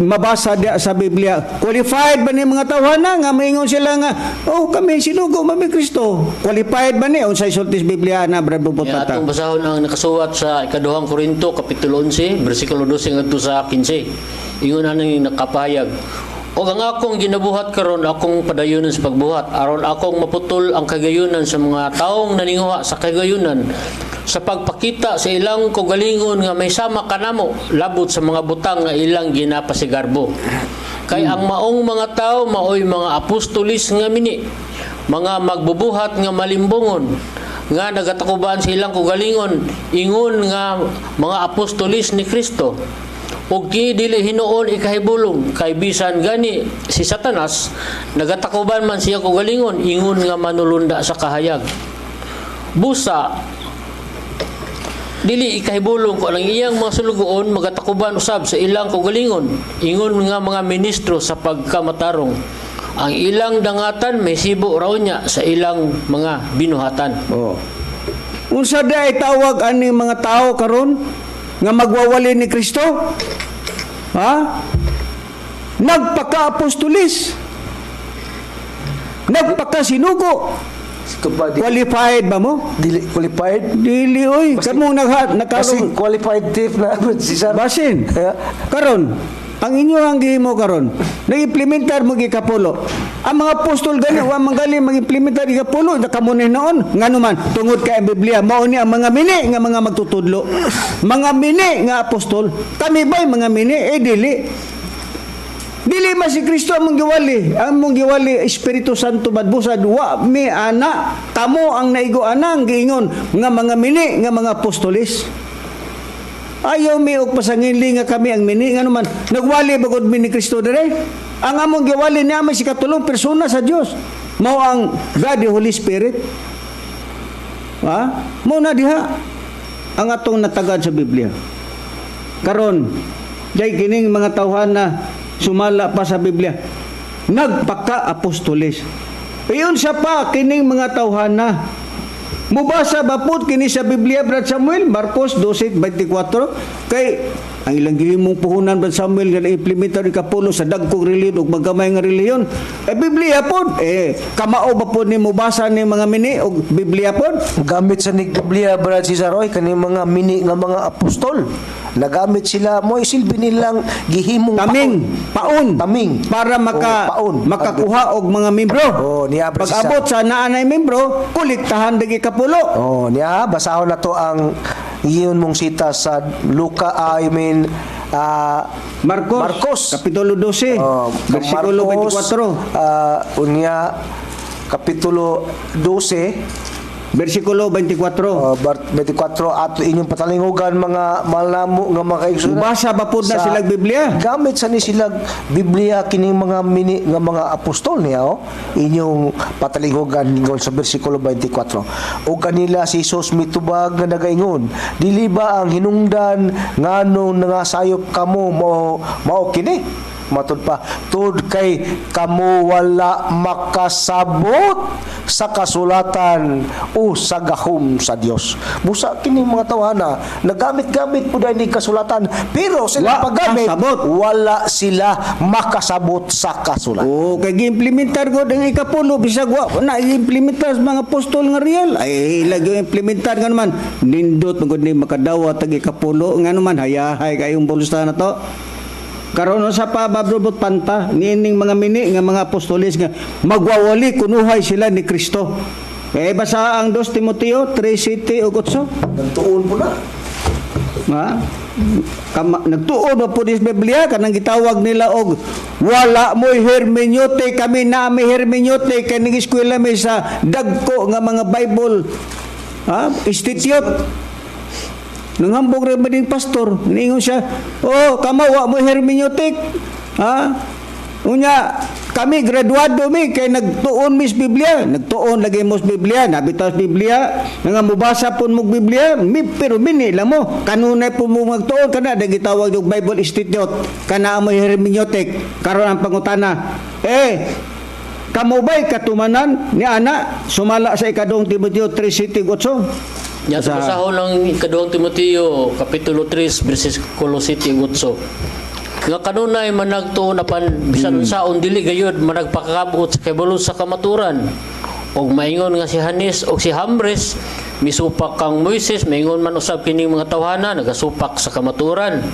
Speaker 2: mabasa dia sa Biblia qualified ba ni mga tawhana nga maingon sila nga kami sinugo mami Kristo qualified ba ni unsay sulti sa Biblia na Brad Bobot Pata
Speaker 4: atong basahon ang nakasuwat sa ika-2 Korinto Kapitulo 11 versikulo 12 ngadto sa 15 ingon ani nakapahayag o ang akong ginabuhat karon akong padayunan sa pagbuhat aron akong maputol ang kagayunan sa mga taong naninguha sa kagayunan sa pagpakita sa ilang kaugalingon nga may sama kanamo labot sa mga butang nga ilang ginapasigarbo kay ang maong mga tao maoy mga apostolis nga mini mga magbubuhat nga malimbongon nga nagatakuban sa ilang kaugalingon ingon nga mga apostolis ni Kristo ug dili hinuon ikahibulong kay bisan gani si Satanas nagatakuban man siya kaugalingon ingon nga manulunda sa kahayag busa dili ikahibulong ko ang iyang mga sulugoon magatakuban usab sa ilang kaugalingon ingon nga mga ministro sa pagkamatarong ang ilang dangatan may sibo raw niya sa ilang mga binuhatan.
Speaker 2: Unsa day tawag ani mga tao karon nga magwawali ni Kristo? Nagpaka-apostolis. Nagpaka-sinugo. Qualified ba mo?
Speaker 3: Dili qualified.
Speaker 2: Dili oy. Kamong
Speaker 3: Kasi qualified thief na si Sir.
Speaker 2: Basin. Karon ang inyo ang gihimo karon. Nag-implementar mo gikapulo. Ang mga apostol gani wa manggali mag-implementar gikapulo na kamo ni noon ngano man tungod kay ang Biblia mao ni ang mga mini nga mga magtutudlo. Mga mini nga apostol, kami ba'y mga mini dili. Dili man si Kristo ang mong giwali Espiritu Santo badbusad wa mi ana kamo ang naigo anang giingon nga mga mini nga mga apostolis. Ayaw mi og pasangili nga kami ang mini nga naman nagwali bagod mi ni Kristo dire. Ang among giwali niya may si katulong persona sa Dios. Mao ang God the Holy Spirit. Mao na diha ang atong natagad sa Biblia. Karon, jay kining mga tawhan na sumala pa sa Biblia. Nagpaka-apostoles. Iyon siya pa kining mga tawhan na mubasa ba po kini sa Biblia, Brad Samuel? Marcos 12:24. Kay ang ilang gihimong puhunan, Brad Samuel, nga na-implementar ni Kapulo sa dagkong reliyon o magamay nga reliyon. Biblia po. Kamao ba po ni mubasa ni mga mini o Biblia po?
Speaker 3: Gamit sa Biblia, Brad Cesar, kani mga mini nga mga apostol. Nagamit sila mo isilbi nilang gihimong
Speaker 2: paon para makakuha og mga membro.
Speaker 3: Niya
Speaker 2: pag-abot sa naanay membro, kuliktahan dagi kapulo.
Speaker 3: Niya basahon na to ang iyon mong sita sa Marcos
Speaker 2: kapitulo 12 bersikulo 24.
Speaker 3: Unya kapitulo 12
Speaker 2: versikulo 24.
Speaker 3: 24 at inyong patalingugan mga malamo nga mga kaigsunan.
Speaker 2: Basa ba po na silang Biblia?
Speaker 3: Gamit sa ni silang Biblia kining mga mini nga mga apostol niya inyong patalingugan ingon sa versikulo 24. O kanila si Jesus mitubag nga nagaingon, dili ba ang hinungdan nganong nangasayop kamo mao kini? Matud pa, tud kay kamo wala makasabot sa kasulatan o sa gahom sa Dios. Busa kini mga tawhana, nagamit-gamit po dahil ni kasulatan, pero sila paggamit, wala sila makasabot sa kasulatan.
Speaker 2: Kay gi-implementar ko ang ikapulo, bisag wa na i-implementar sa mga apostol nga real. Ilagyo implementar nga naman, nindot magod ni makadawa tag ikapulo, nga naman hayahay kayong bulusta na to. Karon sa pababrobot panta niining mga mini nga mga apostolis nga magwawali kunuhay sila ni Kristo. Basa ang 2 Timoteo 3:7 ug 8.
Speaker 3: Nagtuon po na.
Speaker 2: Nagtuon po dis Biblia kanang gitawag nila og wala mo'y hermeneutic, kami na may hermeneutic kaning eskwela may sa dagko nga mga Bible institute. Nangambog rin ba din pastor? Ningon siya, kamawa mo hermeneutic. Unya, kami graduado kay nagtuon mis Biblia. Nagtuon lagi mo sa Biblia. Nabitas Biblia. Nga mubasa po mo Biblia. Pero mini lang mo. Kanunay po mo magtuon. Kana, nagitawag yung Bible Institute. Kana mo hermeneutic. Karon ang pangutana. Kamo ba'y katumanan ni ana? Sumala sa ikadong Timoteo 3:7-8.
Speaker 4: Yan sa basahon ng ikaduhang Timoteo kapitulo 3 bersikulo 7-8. Nga kanunay managtuon apan bisan unsaon dili gayud managpakabot sa kabalo sa kamaturan. Og maingon nga si Hanes og si Hambres misupak kang Moises, maingon man usab kining mga tawhana nagasupak sa kamaturan.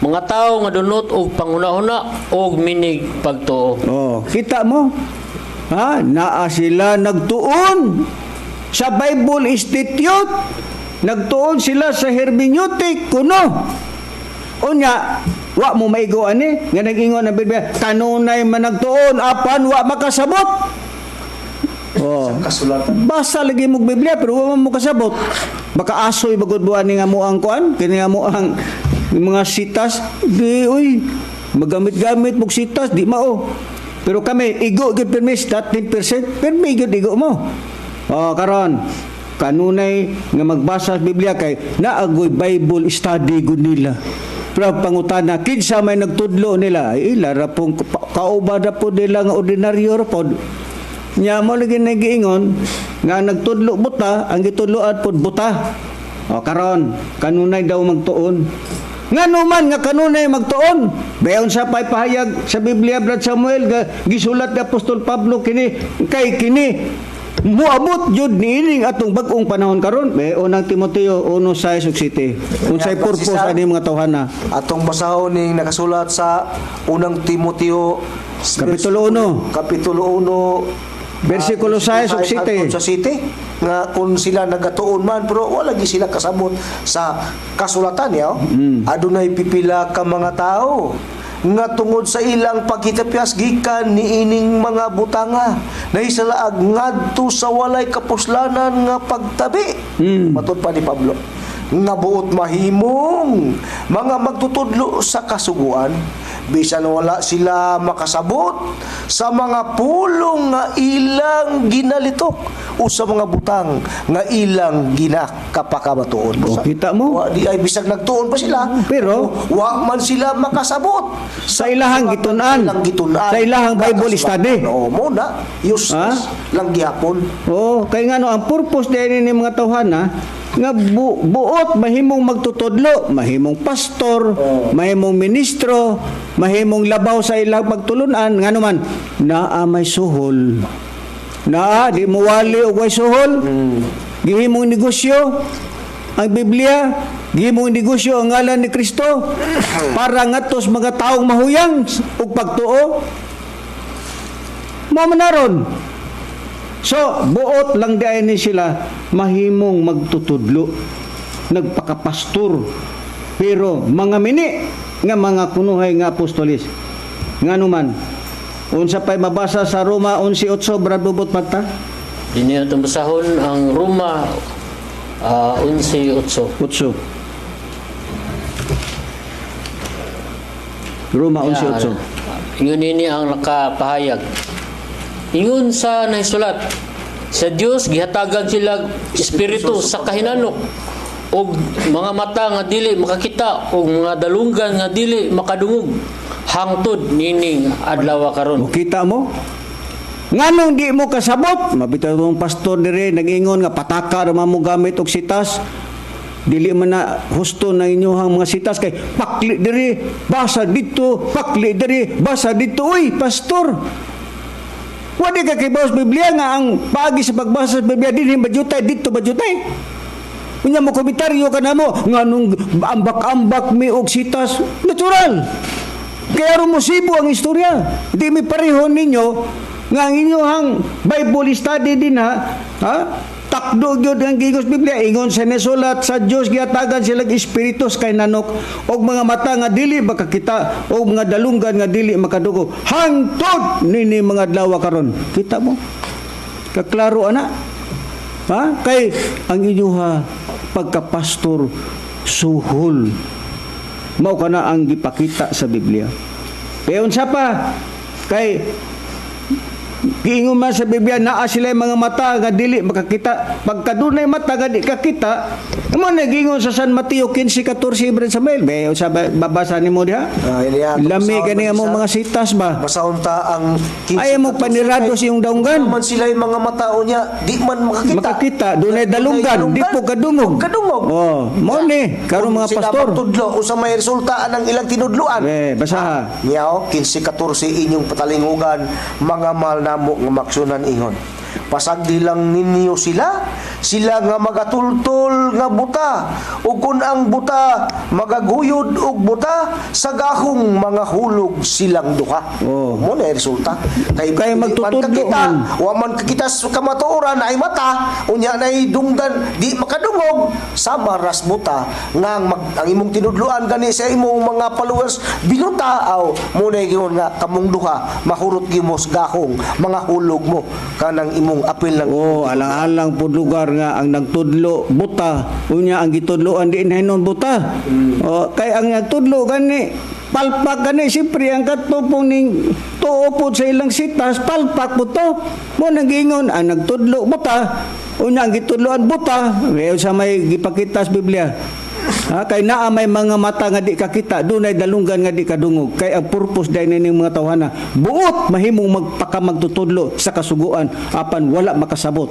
Speaker 4: Mga tawo nga dunot og panghuna-huna og minig pagtuo.
Speaker 2: Kita mo? Naa sila nagtuon sa Bible Institute, nagtuon sila sa hermeneutic kuno. Unya, wa mo maigo ani nga nag-ingon ang Biblia, kanunay man nagtuon apan wa makasabot. Basa lagi mo Biblia pero wa mo kasabot. Baka asoy bagod buan ni nga mo ang kuan, kini nga mo ang mga sitas, di magamit-gamit mo sitas, di mao. Pero kami igo gid permis 13%, permi gid igo mo. Karon kanunay nga magbasa sa Biblia kay naagoy Bible study gud nila. Pero pangutana kinsa may nagtudlo nila lara pong kaubada po nila nga ordinaryo ra pod. Nya mo lagi nagiingon nga nagtudlo buta ang gitudloan pod buta. Karon kanunay daw magtuon. Nganuman nga kanunay magtuon. Bayon sa pahayag sa Biblia Brad Samuel gisulat ni Apostol Pablo kini muabot jud niining atong bag-ong panahon karon. Unang Timoteo 1:6 ug 7. Unsay
Speaker 3: Yan,
Speaker 2: purpose
Speaker 3: Pastor.
Speaker 2: ani mga tawhana?
Speaker 3: Atong basahon ning nakasulat sa unang Timoteo
Speaker 2: Kapitulo 1.
Speaker 3: Kapitulo 1
Speaker 2: Versikulo 6 ug 7.
Speaker 3: sa 7 nga kung sila nagatuon man pero wala gi sila kasabot sa kasulatan yaw. Adunay pipila ka mga tao nga tungod sa ilang pagkitapyas gikan niining mga butanga nahisalaag ngadto sa walay kapuslanan nga pagtabi. Matud pa ni Pablo nga buot mahimong mga magtutudlo sa kasuguan bisan wala sila makasabot sa mga pulong nga ilang ginalitok o sa mga butang nga ilang ginakapakabatuon.
Speaker 2: O, kita mo?
Speaker 3: Di ay bisag nagtuon pa sila
Speaker 2: Pero,
Speaker 3: wa man sila makasabot
Speaker 2: sa ilahang gitunan, sa ilahang Bible study.
Speaker 3: No, mo na useless lang gihapon.
Speaker 2: Oh, kay ngano ang purpose din ni mga tawhana nga buot mahimong magtutudlo, mahimong pastor, mahimong ministro, mahimong labaw sa ilang pagtulunan ngano man naa may suhol. Naa di mo wali og way suhol. Gihimong negosyo ang Biblia, gihimong negosyo ang ngalan ni Kristo para ngadtos mga taong mahuyang ug pagtuo. Mao man naron. So, buot lang diay ni sila mahimong magtutudlo, nagpakapastor. Pero mga mini nga mga kunuhay nga apostolis. Ngano man, unsa pay mabasa sa Roma 11:8 brad bubot pagta?
Speaker 4: Dini atong basahon ang Roma 11:8.
Speaker 2: 8. Roma 11:8.
Speaker 4: Ingon ini ang nakapahayag. Ingon sa naisulat, sa Dios gihatagan sila espiritu sa kahinanok og mga mata nga dili makakita og mga dalunggan nga dili makadungog hangtod nining adlaw karon.
Speaker 2: Kita mo? Nganong di mo kasabot? Mabitaw tong pastor dire nag-ingon nga pataka ra mo gamit og sitas. Dili man na husto na inyohang mga sitas kay pakli dire, basa dito, pakli dire, basa dito. Uy, pastor. Wadi ka kay bawas Biblia nga ang paagi sa pagbasa sa Biblia dinhi bajutay dito bajutay. Unya mo komentaryo ka na mo nganong ambak-ambak mi og sitas natural. Kaya ro mo sibo ang istorya. Di mi pareho ninyo nga ang inyong Bible study din ha? Takdo gyud ang gigos Biblia ingon sa nasulat sa Dios gihatagan sila espiritus kay nanok og mga mata nga dili makakita og mga dalunggan nga dili makadugo hangtod nini mga adlaw karon. Kita mo? Kaklaro ana? Ha? Kay ang inyong pagkapastor suhol mao kana ang gipakita sa Biblia. Kaya unsa pa kay giingon man sa Biblia naa sila mga mata nga dili makakita pagka dunay mata nga di kakita mo nagingon sa San Mateo 15:14 Ibran Samuel be sa babasa nimo diha lami gani mo mga sitas ba
Speaker 3: Basahon ta ang 15
Speaker 2: ay mo panirado sa iyong daunggan
Speaker 3: man sila yung mga matao niya di man
Speaker 2: makakita dunay dalunggan di po kadungog oh mo ni karon mga pastor
Speaker 3: tudlo usa may resulta ang ilang tinudluan
Speaker 2: basaha
Speaker 3: niyaw 15:14 inyong patalingugan mga mahal namo nga maksunan ingon pasagdi lang ninyo sila nga magatultol nga buta ug kun ang buta magaguyod og buta sa gahong mga hulog silang duha. Mo na resulta kay
Speaker 2: magtutudlo man
Speaker 3: wa man kakita sa kamatuoran ay mata unya nay dunggan di makadungog sama ras buta nga ang imong tinudluan gani sa imong mga followers binuta aw mo na ingon nga kamong duha mahurot gimos gahong mga hulog mo kanang imong apil lang
Speaker 2: alang-alang pud lugar nga ang nagtudlo buta unya ang gitudloan di hinon buta kay ang nagtudlo gani palpak gani siyempre ang katupong ning tuo po sa ilang sitas palpak po to mo nagingon ang nagtudlo buta unya ang gitudloan buta kaya sa may gipakita sa Biblia kay naa may mga mata nga di kakita dunay dalunggan nga di kadungog kay ang purpose dai ning mga tawhana buot mahimong magtutudlo sa kasuguan apan wala makasabot.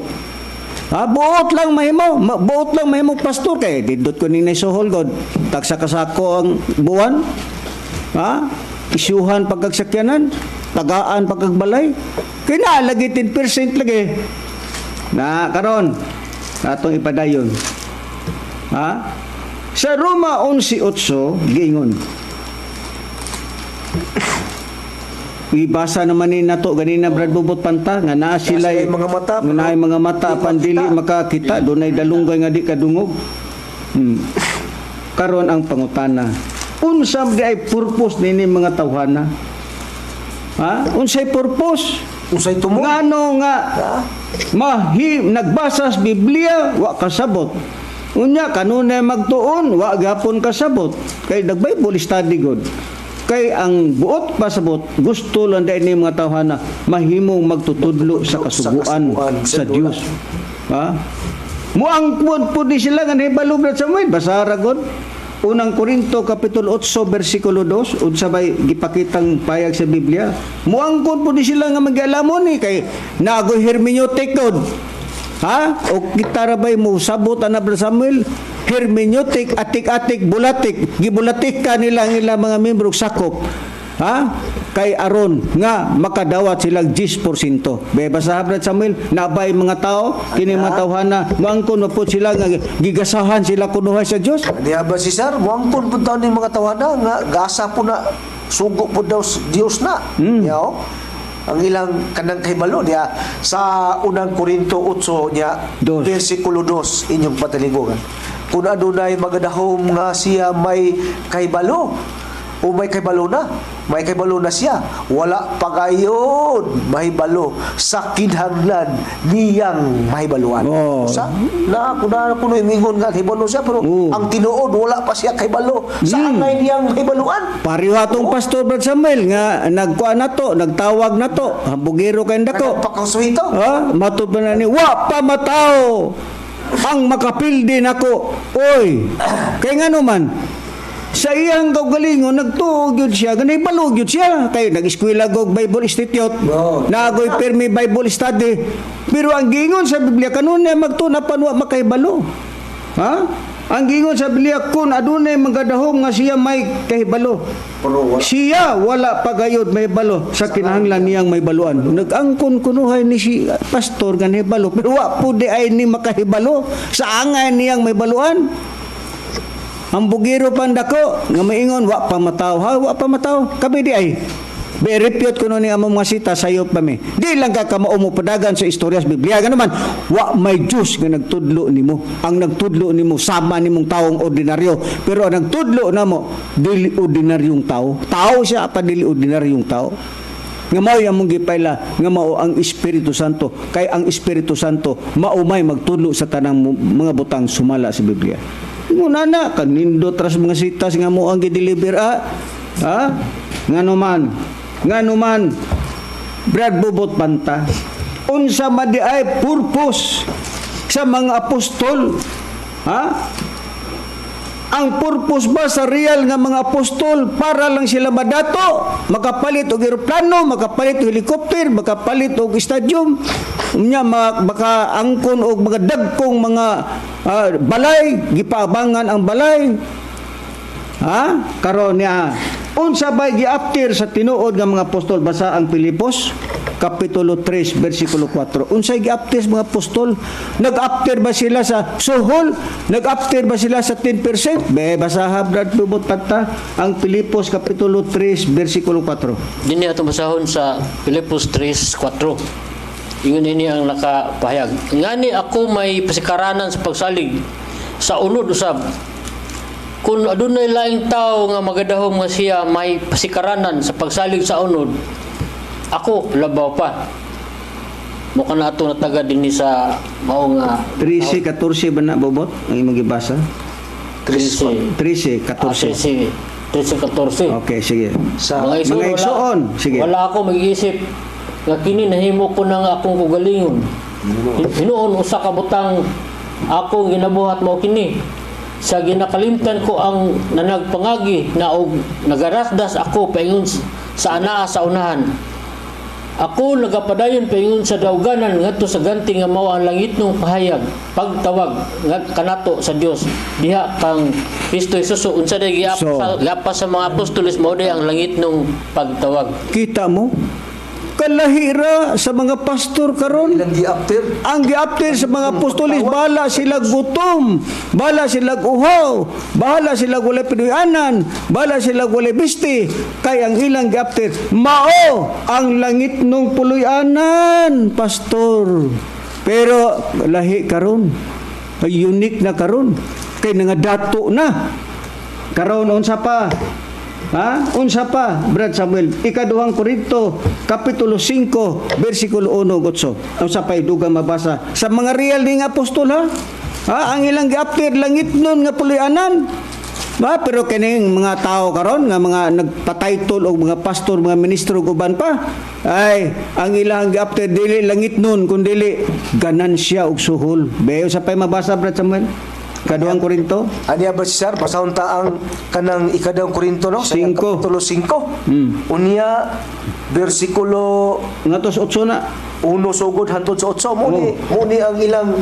Speaker 2: Buot lang mahimo pastor kay didot ko ni suhol god tagsa kasako ang buwan isyuhan pagkagsakyanan tagaan pagkagbalay kay na lagi 10% lagi Na karon atong ipadayon. Ha? Sa Roma 11:8 giingon. Ibasa naman ni nato ganina Brad Bubot Panta nga naa sila
Speaker 3: Sila'y mga mata,
Speaker 2: nga naay mga mata
Speaker 3: di
Speaker 2: apan dili makakita dunay dalunggay nga di kadungog. Karon ang pangutana. Unsa di ay purpose nini mga tawhana? Ha? Unsay purpose?
Speaker 3: Usay tumo.
Speaker 2: Ngano nga nagbasa sa Biblia wa kasabot. Unya kanunay magtuon wa gyapon kasabot. Kay nag-Bible study god. Kay ang buot pasabot gusto lang dai ni mga tawhana mahimong magtutudlo sa kasuguan sa Dios. Ha? Muangpon pud ni sila nga nahibalo Brad Samuel basa ra god. Unang Korinto kapitulo 8 bersikulo 2 unsa bay gipakitang payag sa Biblia. Muangkon pud ni sila nga magialamon ni kay nagoy hermeneutic god. Ha? O kita ra bay mo sabot ana Brad Samuel hermeneutic atik-atik bulatik gibulatik ka nila ang ilang mga membro sakop. Ha? Kay aron nga makadawat silang 10%. Bebasa Brad Samuel nabay mga tao kini mga tawhana muangkon po sila nga gigasahan sila kunuhay sa Dios.
Speaker 3: Diha ba si Sir, muangkon pud taon ni mga tawhana nga gasa po na sugo po daw Dios na. Yaw. Ang ilang kanang kahibalo diha sa unang Korinto 8 nya
Speaker 2: Dos.
Speaker 3: bersikulo 2 inyong pataligongan. Kung adunay magadahom nga siya may kahibalo o may kahibalo na siya wala pagayon mahibalo sa kinahanglan niyang mahibaluan. Sa na kuno ingon nga kahibalo siya pero ang tinuod wala pa siya kahibalo sa angay niyang mahibaluan.
Speaker 2: Pareho atong Pastor Brad Samuel nga nagkuan nato, nagtawag nato, hambugiro kay dako.
Speaker 3: Pagkasuhito.
Speaker 2: Ha? Matod pa na ni wa pa matao ang makapildi nako. Oy, kay ngano man sa iyang kaugalingon nagtuog yun siya ganay balog yun siya kay nag-eskwela og Bible Institute nagoy permi Bible study pero ang gingon sa Biblia kanunay magtuna panwa makahibalo. Ha? Ang gingon sa Biblia kun adunay magadahom nga siya may kahibalo siya wala pagayod may balo sa kinahanglan niyang may baluan. Nag-angkon kunuhay ni si pastor nga hibalo pero wa pud ay ni makahibalo sa angay niyang may baluan. Ang bugiro pandako nga maingon wa pa mataw ha wa pa mataw kami di ay berepyot kuno ni among mga sita sayop pa mi di lang ka mao mo padagan sa istorya sa Biblia gano man wa may Dios nga nagtudlo nimo ang nagtudlo nimo sama nimong taong ordinaryo pero ang nagtudlo namo dili ordinaryong tao siya pa dili ordinaryong tao nga mao yang mong gipayla nga mao ang Espiritu Santo kay ang Espiritu Santo maumay magtudlo sa tanang mga butang sumala sa Biblia. Muna na kanindot ras mga sitas nga mo ang gideliver ha ngano man Brad Bubot Panta unsa man di ay purpose sa mga apostol ha ang purpose ba sa real nga mga apostol para lang sila madato makapalit og eroplano makapalit og helicopter makapalit og stadium unya makaangkon og mga dagkong mga balay gipabangan ang balay ha karon niya unsa bay giaptir sa tinuod nga mga apostol basa ang Pilipos kapitulo 3 bersikulo 4 unsay giaptir mga apostol nag-aptir ba sila sa suhol nag-aptir ba sila sa 10% basa Brad Bubot Panta ang Pilipos kapitulo 3 bersikulo 4
Speaker 4: Dini atong basahon sa Filipos 3:4. Ingon ini ang nakapahayag. Ngani ako may pasikaranan sa pagsalig sa unod usab. Kung adunay laing tao nga magadahom nga siya may pasikaranan sa pagsalig sa unod, ako labaw pa. Mo kana ato natagad dinhi sa mao nga
Speaker 2: 13-14 ba na Bubot ang imong gibasa
Speaker 4: 13
Speaker 2: 13-14
Speaker 4: 13-14.
Speaker 2: okay sige
Speaker 3: Sa
Speaker 2: mga igsoon sige
Speaker 4: Wala ako mag-iisip nga kini nahimo ko na nga akong kugalingon. Hinuon usa ka butang akong ginabuhat mao kini. Sa ginakalimtan ko ang nanagpangagi na og nagarasdas ako paingon sa anaa sa unahan. Ako nagapadayon paingon sa dauganan ngadto sa ganti nga mao ang langit nung pahayag pagtawag nga kanato sa Dios diha kang Kristo Jesus unsa day giapa sa mga apostoles mao day ang langit nung pagtawag.
Speaker 2: kita mo kalahira sa mga pastor karon.
Speaker 3: Ilang gi-after.
Speaker 2: Ang giapter sa mga apostolis, bahala sila gutom, bahala sila uhaw, bahala sila walay pinuyanan, bahala sila walay bisti, kay ang ilang giapter mao ang langit nung puluyanan, pastor. Pero lahi karon, unique na karon, kay nga dato na karon. Unsa pa? Ha? Unsa pa, Brad Samuel? Ikaduhang Korinto, Kapitulo 5, versikulo 1-8. Unsa pa idugang mabasa? Sa mga real ni nga apostol, ha? Ha? Ang ilang giapter, langit nun nga puluyanan. Ha? Pero kining mga tao karon nga mga nagpa-title o mga pastor, mga ministro uban pa, ay ang ilang giapter dili langit nun, kundi ganansya og suhol. Bayo sa pay mabasa, Brad Samuel? Ikaduhang Korinto
Speaker 3: Aniya ba sir, basahon ta ang kanang Ikaduhang Korinto, no? Sa
Speaker 2: 5.
Speaker 3: Kapitulo 5. Unya, versikulo
Speaker 2: ngatos 8 na.
Speaker 3: 1 sugod hantod sa 8 muni ang ilang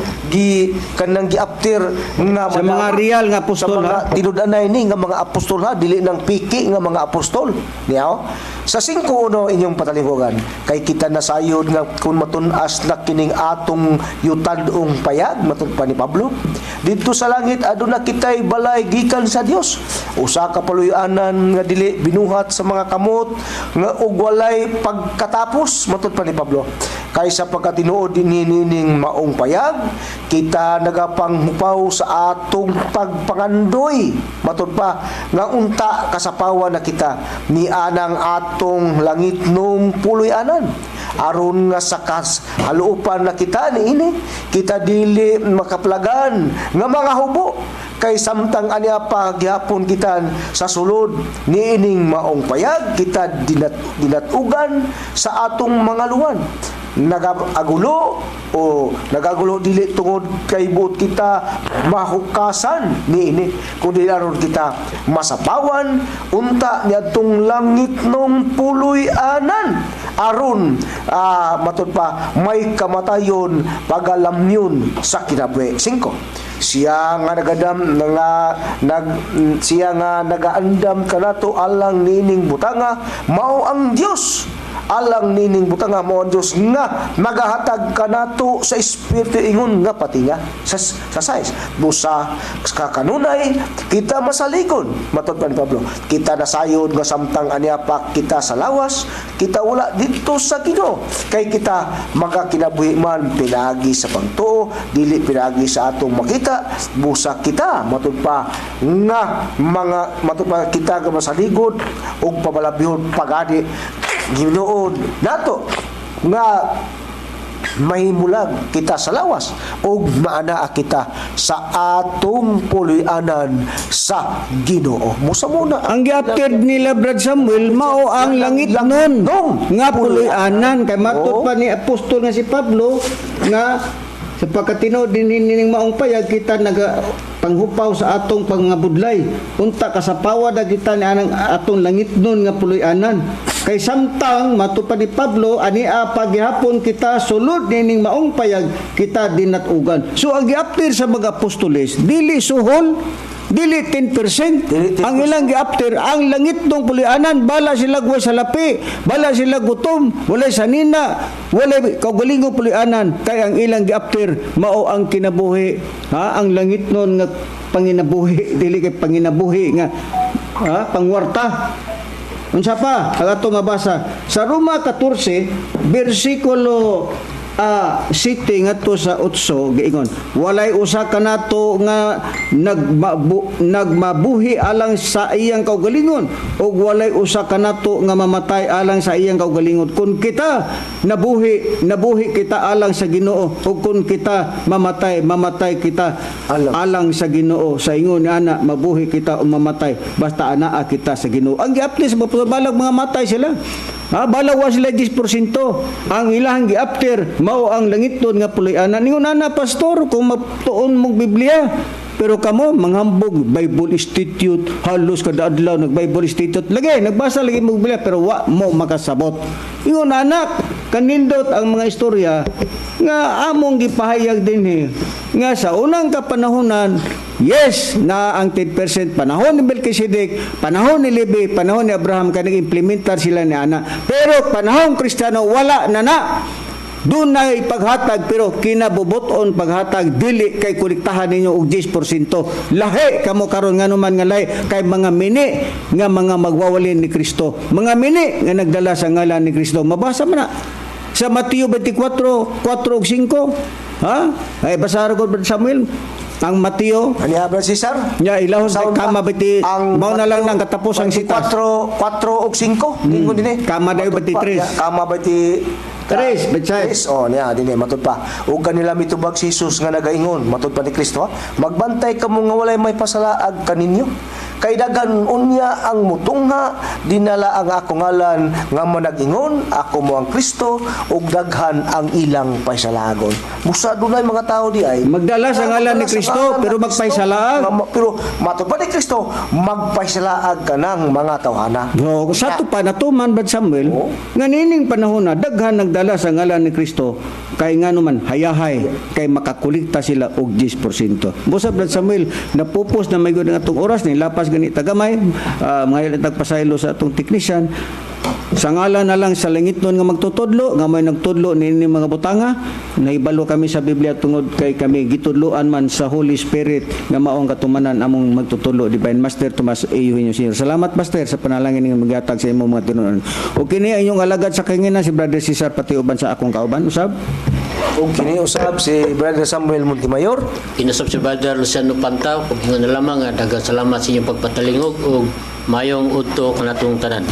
Speaker 3: kanang giapter nga
Speaker 2: Sa mga real nga
Speaker 3: sa
Speaker 2: apostol,
Speaker 3: mga
Speaker 2: ha?
Speaker 3: tinud-anay ni nga mga apostol, ha, dili nang piki nga mga apostol niya. Sa 5:1 inyong patalinghogan, kay kita nasayod nga kung matun-as na kining atong yutad-ong payag, matun pa ni Pablo, dito sa langit aduna kitay balay gikan sa Dios, usa ka paluyanan nga dili binuhat sa mga kamot nga ug walay pagkatapos, matun pa ni Pablo. Kaysa pagkatinuod nining maong payag, kita nagapanghupaw sa atong pagpangandoy, matud pa nga unta kasapawan na kita ni anang atong langit nung puloy-anan, aron nga sa haluupan na kita niini, kita dili makaplagan nga mga hubo, kay samtang aniya pa gihapon kita sa sulod niining maong payag, kita dinatugan sa atong mga luwan. Nagagulo o nagagulo dili tungod kay buot kita mahukasan niini, kundi aron kita masapawan unta niadtong langit nung puloy-anan, aron matud pa may kamatayon pagalamyon sa kinabuhi. 5. Siya nga nagaandam kanato alang nining butanga, mao ang Dios. Alang nining butanga mo ang Diyos nga nagahatag kanato sa espiritu ingon nga patinga sa size busa ka kanunay kita masalikon, matod pa ni Pablo, kita nasayod nga samtang aniya pa kita sa lawas, kita wala dito sa Ginoo, kay kita magakinabuhi man pinagi sa pagtuo, dili pinagi sa atong makita, busa kita matod pa nga mga matod pa kita nga masaligod ug pabalabyon pagani Ginoon nato nga mahimulag kita sa lawas ug maanaa kita sa atong puloy-anan sa Ginoo. Musa muna
Speaker 2: ang giapter nila, Brad Samuel, mao ang langit nun nga puloy-anan, kay matud pa ni apostol nga si Pablo nga sa pagkatino din maong payag kita naga panghupaw sa atong pangabudlay, unta kasapawa na kita ni anang atong langit nun nga puloy-anan, kay samtang matupad ni Pablo ania paghapon kita sulod nining maong payag kita dinatugan. So ang giapter sa mga apostoles dili suhol, dili 10%. Ang ilang giapter ang langit ng puloy-anan, bala sila guway sa lapi, bala sila gutom, walay sanina, walay kaugalingong puloy-anan, kay ang ilang giapter mao ang kinabuhi, ha? Ang langit nun nga panginabuhi, dili kay panginabuhi nga pangwarta. Unsa pa ang ato nga basa sa Roma 14 bersikulo 7 ngadto sa 8 giingon, walay usa kanato nga nagmabuhi alang sa iyang kaugalingon ug walay usa kanato nga mamatay alang sa iyang kaugalingon. Kun kita nabuhi kita alang sa Ginoo, ug kun kita mamatay kita alang sa Ginoo. Sa ingon ni ana mabuhi kita o mamatay basta anaa kita sa Ginoo. Ang giapter sa balag mga matay sila, balawa sila 10%. Ang ilang giapter mao ang langiton nga puloy-anan. Ingon ana pastor kung matuon mong Biblia, pero kamo manghambog Bible Institute, halos kada adlaw nag Bible Institute lagi, nagbasa lagi mo Biblia pero wa mo makasabot. Ingon anak, kanindot ang mga istorya nga among gipahayag dinhi nga sa unang kapanahonan, yes, na ang 10% panahon ni Melchizedek, panahon ni Levi, panahon ni Abraham, kanang implementar sila ni Ana. Pero panahon Kristiyano, wala na na. Doon na ipaghatag, pero kinabubuton paghatag, dili kay kuliktahan ninyo og 10%. Lahi kamo karon nga naman nga lahi kay mga mini nga mga magwawalin ni Kristo. Mga mini nga nagdala sa ngalan ni Kristo. Mabasa man na sa Mateo 24, 4 ug 5. Ha? Ay basara ko Brother Samuel. Ang Mateo,
Speaker 3: Ani Abraham Cesar?
Speaker 2: ya ilahon
Speaker 3: Saon
Speaker 2: kay kama bati mao na lang nang katapos ang sitas.
Speaker 3: 4 ug 5 ingon dinhi.
Speaker 2: Kama dayo bati 3.
Speaker 3: Kama bati
Speaker 2: Tres, betsay.
Speaker 3: Oh, niya, dinhi matud pa. Ug kanila mitubag si Jesus nga nagaingon, matud pa ni Kristo, ha? Magbantay kamo nga walay may pasalaag kaninyo. Kay dagan unya ang mutungha, dinala ang ako ngalan nga manag-ingon, ako mo ang Kristo, ug daghan ang ilang paisalagon. Busa dunay mga tao di ay
Speaker 2: Magdala sa ngalan ni Kristo, pero magpaisalaag.
Speaker 3: Pero matud pa ni Kristo, magpaisalaag ka ng mga tawhana.
Speaker 2: No, sa to pa natuman Brad Samuel,
Speaker 3: Oo.
Speaker 2: nga nining panahon na daghan nagdala sa ngalan ni Kristo, kay nga naman hayahay kay makakulikta sila og 10%. Busa Brad Samuel, napupos na may gud nga atong oras ni lapas gani tagamay, mga tagpasaylo sa atong technician. Sa ngalan na lang sa langit nun nga magtutudlo, nga may nagtudlo ni mga butanga, nahibalo kami sa Biblia tungod kay kami gitudloan man sa Holy Spirit nga maong katumanan among magtutudlo. Divine Master Tomas A. Eugenio Sr. Salamat Master sa panalangin nga maghatag sa imong mga tinunan. O kini ang inyong alagad sa kainginan si Brother Cesar pati uban sa akong kauban usab.
Speaker 3: Ug kini usab si Brother Samuel Montemayor.
Speaker 4: Inasab si Brother Luciano Pantaw, kung hingan na lamang nga daghang salamat sa inyong pagpatalingog ug mayong udto kanatong tanan.